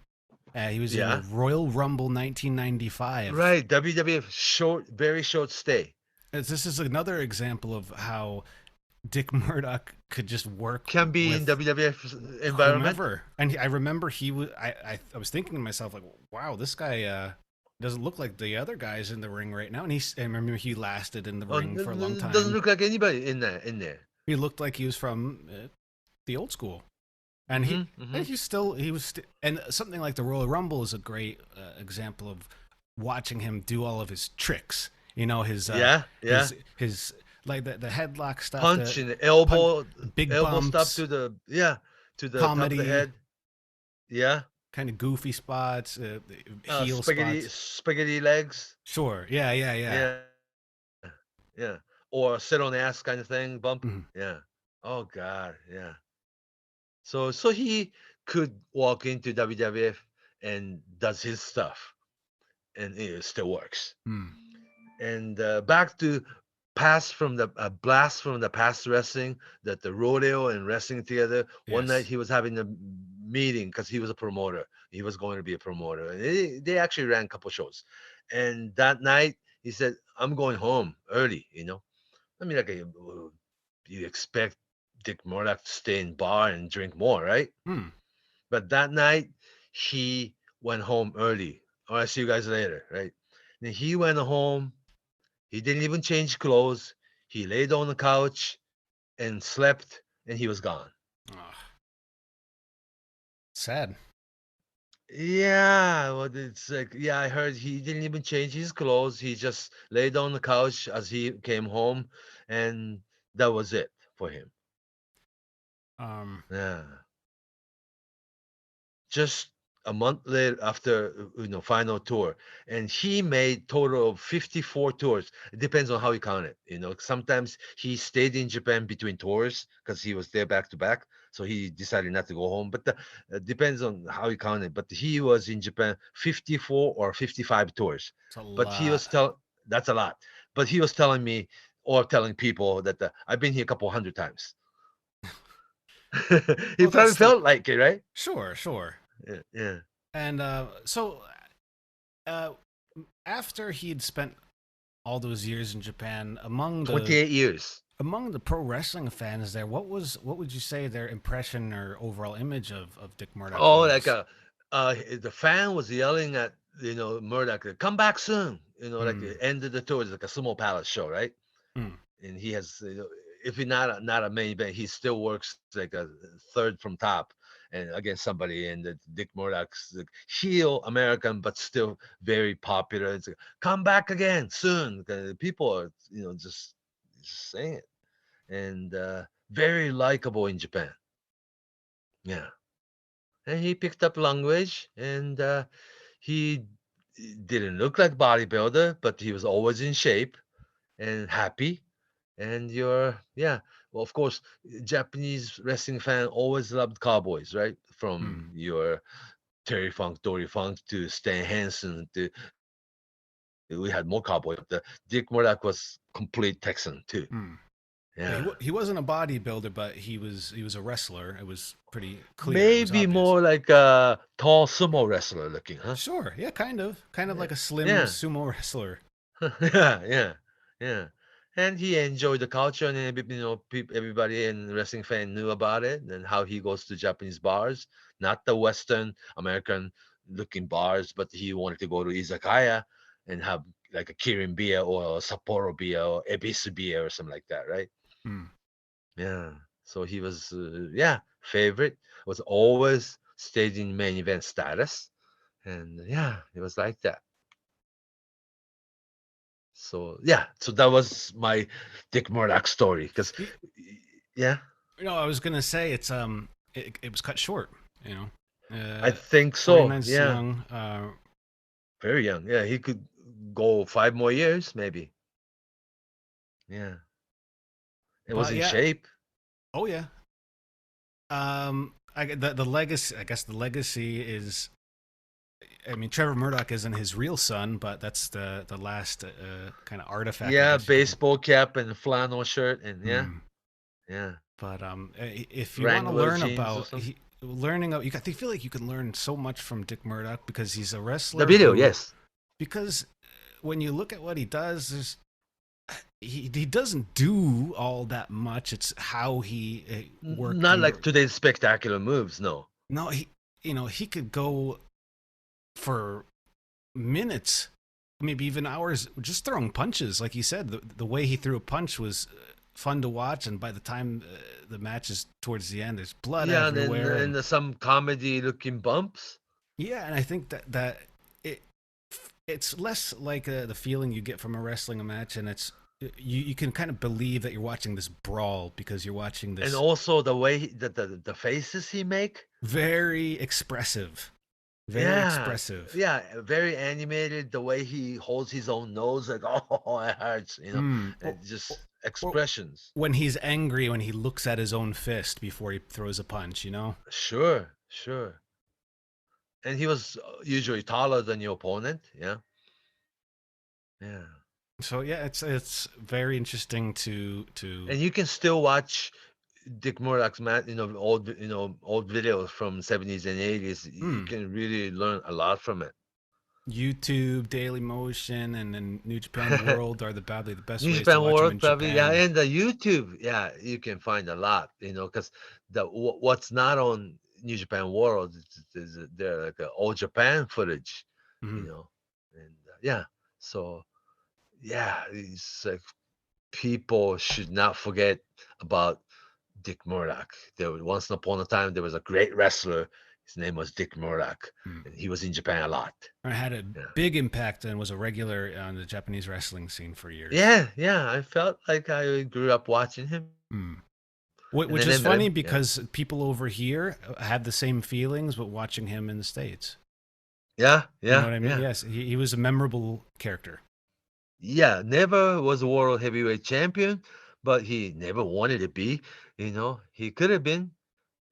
S2: He was in the Royal Rumble 1995.
S1: Right, WWF very short stay.
S2: This is another example of how Dick Murdoch could just work.
S1: Can be in WWF environment.
S2: Whomever. And I remember he was. I was thinking to myself, like, wow, this guy doesn't look like the other guys in the ring right now. And I remember he lasted in the ring for a long time.
S1: Doesn't look like anybody in there.
S2: He looked like he was from the old school. And and something like the Royal Rumble is a great example of watching him do all of his tricks. His his like the headlock stuff,
S1: punch and elbow,
S2: big
S1: elbow
S2: bumps,
S1: stuff to the
S2: comedy,
S1: top of the head. Yeah,
S2: kind of goofy spots, heel spots,
S1: spaghetti legs.
S2: Sure, yeah.
S1: Or sit on ass kind of thing, bump. Yeah. Oh God, yeah. So he could walk into WWF and does his stuff, and it still works. And back to Blast from the Past wrestling, that the rodeo and wrestling together. Yes. One night he was having a meeting because he was a promoter. He was going to be a promoter. And they actually ran a couple shows. And that night he said, I'm going home early, I mean, like you expect Dick Murdoch to stay in bar and drink more, right? But that night he went home early. All right, see you guys later, right? Then he went home. He didn't even change clothes. He laid on the couch and slept, and he was gone.
S2: Sad.
S1: Yeah, well, it's like, I heard he didn't even change his clothes. He just laid on the couch as he came home, and that was it for him. Yeah. Just a month later after final tour, and he made total of 54 tours. It depends on how you count it. Sometimes he stayed in Japan between tours because he was there back to back, so he decided not to go home. But depends on how you count it. But he was in Japan 54 or 55 tours. But he was that's a lot. But he was telling me or telling people that I've been here a couple hundred times. He probably felt like it, right?
S2: Sure.
S1: Yeah.
S2: And so after he'd spent all those years in Japan, among the
S1: 28 years.
S2: Among the pro wrestling fans there, what would you say their impression or overall image of Dick Murdoch
S1: Oh,
S2: was?
S1: Like the fan was yelling at Murdoch, come back soon. Like the end of the tour is like a sumo palace show, right?
S2: Mm.
S1: And he has, if he's not a main event, he still works like a third from top and against somebody. And the Dick Murdoch's like heel American, but still very popular. It's like, come back again soon. People are, just saying it. And very likable in Japan. Yeah. And he picked up language, and he didn't look like bodybuilder, but he was always in shape and happy. And well, of course, Japanese wrestling fan always loved cowboys, right? From your Terry Funk, Dory Funk to Stan Hansen we had more cowboys. But Dick Murdoch was complete Texan too.
S2: Yeah, he wasn't a bodybuilder, but he was a wrestler. It was pretty clear.
S1: Maybe more like a tall sumo wrestler looking, huh?
S2: Sure, yeah, kind of like a slim sumo wrestler.
S1: yeah. And he enjoyed the culture, and everybody in wrestling fan knew about it, and how he goes to Japanese bars, not the Western American looking bars, but he wanted to go to izakaya and have like a Kirin beer or a Sapporo beer or Ebisu beer or something like that, right? Yeah. So he was, favorite, was always stayed in main event status. And it was like that. So, so that was my Dick Murdoch story. Because,
S2: I was going to say it was cut short,
S1: I think so.
S2: Young,
S1: very young. Yeah, he could go 5 more years, maybe. Yeah. It was in shape.
S2: Oh yeah. The legacy. I guess the legacy is. I mean, Trevor Murdoch isn't his real son, but that's the last kind of artifact.
S1: Yeah, baseball cap and flannel shirt, and yeah.
S2: But if you want to learn about I feel like you can learn so much from Dick Murdoch because he's a wrestler.
S1: The video, yes.
S2: Because when you look at what he does, he doesn't do all that much. It's how he works.
S1: Not like today's spectacular moves, no.
S2: No, he could go for minutes, maybe even hours, just throwing punches. Like you said, the way he threw a punch was fun to watch, and by the time the match is towards the end, there's blood everywhere.
S1: And there's some comedy-looking bumps.
S2: Yeah, and I think that it's less like the feeling you get from a wrestling match, and it's you can kind of believe that you're watching this brawl because you're watching this.
S1: And also the way the faces he make,
S2: very expressive. Very expressive.
S1: Yeah, very animated. The way he holds his own nose, like, oh, it hurts, just expressions.
S2: When he's angry, when he looks at his own fist before he throws a punch, Sure.
S1: And he was usually taller than your opponent, yeah.
S2: So it's very interesting to.
S1: And you can still watch Dick Murdoch's old videos from 70s and 80s. You can really learn a lot from it.
S2: YouTube, Daily Motion, and then New Japan World are probably the best
S1: New
S2: ways
S1: Japan
S2: to watch
S1: World,
S2: them in
S1: probably,
S2: Japan.
S1: and the YouTube, you can find a lot, because what's not on New Japan World is they're like old Japan footage, and so it's like people should not forget about Dick Murdoch. Once upon a time, there was a great wrestler. His name was Dick Murdoch, and he was in Japan a lot.
S2: I had a big impact and was a regular on the Japanese wrestling scene for years.
S1: Yeah, I felt like I grew up watching him.
S2: Which is funny because people over here had the same feelings, but watching him in the States.
S1: Yeah,
S2: You know what I mean? Yes, he was a memorable character.
S1: Yeah, never was a world heavyweight champion, but he never wanted to be. He could have been,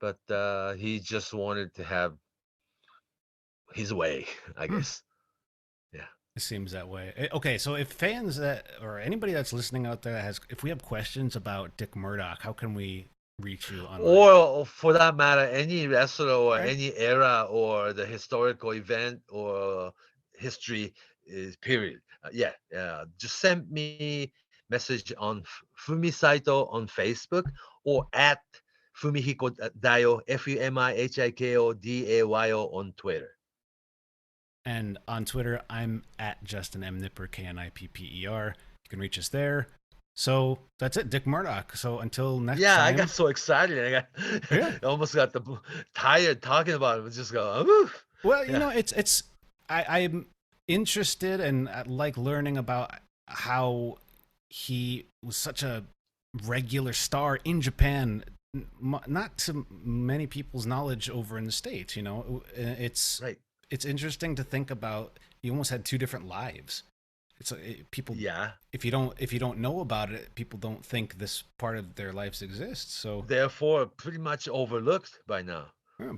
S1: but he just wanted to have his way, I guess. Yeah.
S2: It seems that way. Okay, so if fans or anybody that's listening out there if we have questions about Dick Murdoch, how can we reach you online?
S1: Or for that matter, any wrestler or any era or the historical event or history period. Just send me message on Fumi Saito on Facebook or at Fumihiko Dayo, FUMIHIKO DAYO on Twitter.
S2: And on Twitter, I'm at Justin M. Knipper, KNIPPER. You can reach us there. So that's it, Dick Murdoch. So until next time.
S1: I got so excited. I almost got tired talking about it. Just go, oof.
S2: Well, I'm interested and like learning about how he was such a regular star in Japan, not to many people's knowledge over in the States. It's
S1: right.
S2: It's interesting to think about. He almost had two different lives. People.
S1: Yeah.
S2: If you don't know about it, people don't think this part of their lives exists. So
S1: therefore, pretty much overlooked by now.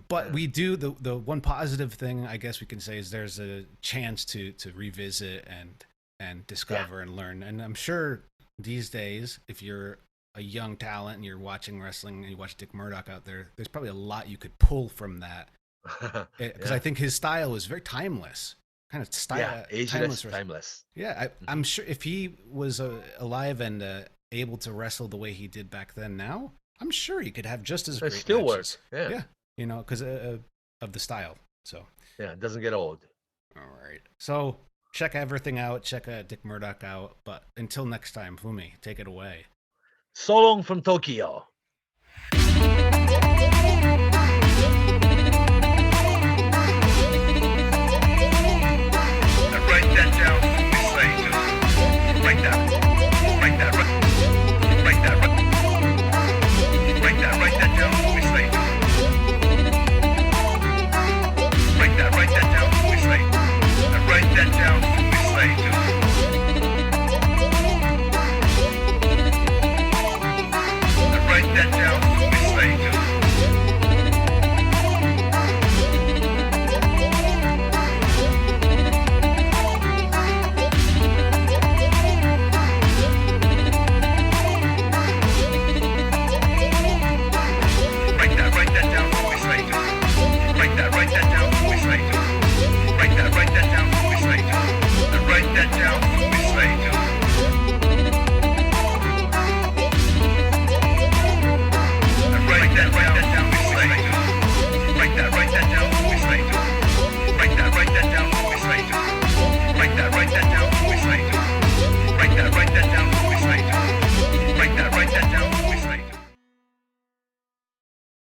S2: But we do the one positive thing I guess we can say is there's a chance to revisit and discover and learn. And I'm sure these days, if you're a young talent and you're watching wrestling and you watch Dick Murdoch out there, there's probably a lot you could pull from that. Because I think his style is very timeless. Kind of style,
S1: ageless, timeless.
S2: Yeah, I'm sure if he was alive and able to wrestle the way he did back then, now I'm sure he could have just as great
S1: still
S2: matches.
S1: Works. Yeah,
S2: because of the style. So
S1: it doesn't get old.
S2: All right, so check everything out. Check Dick Murdoch out. But until next time, Fumi, take it away.
S1: So long from Tokyo. Write that down.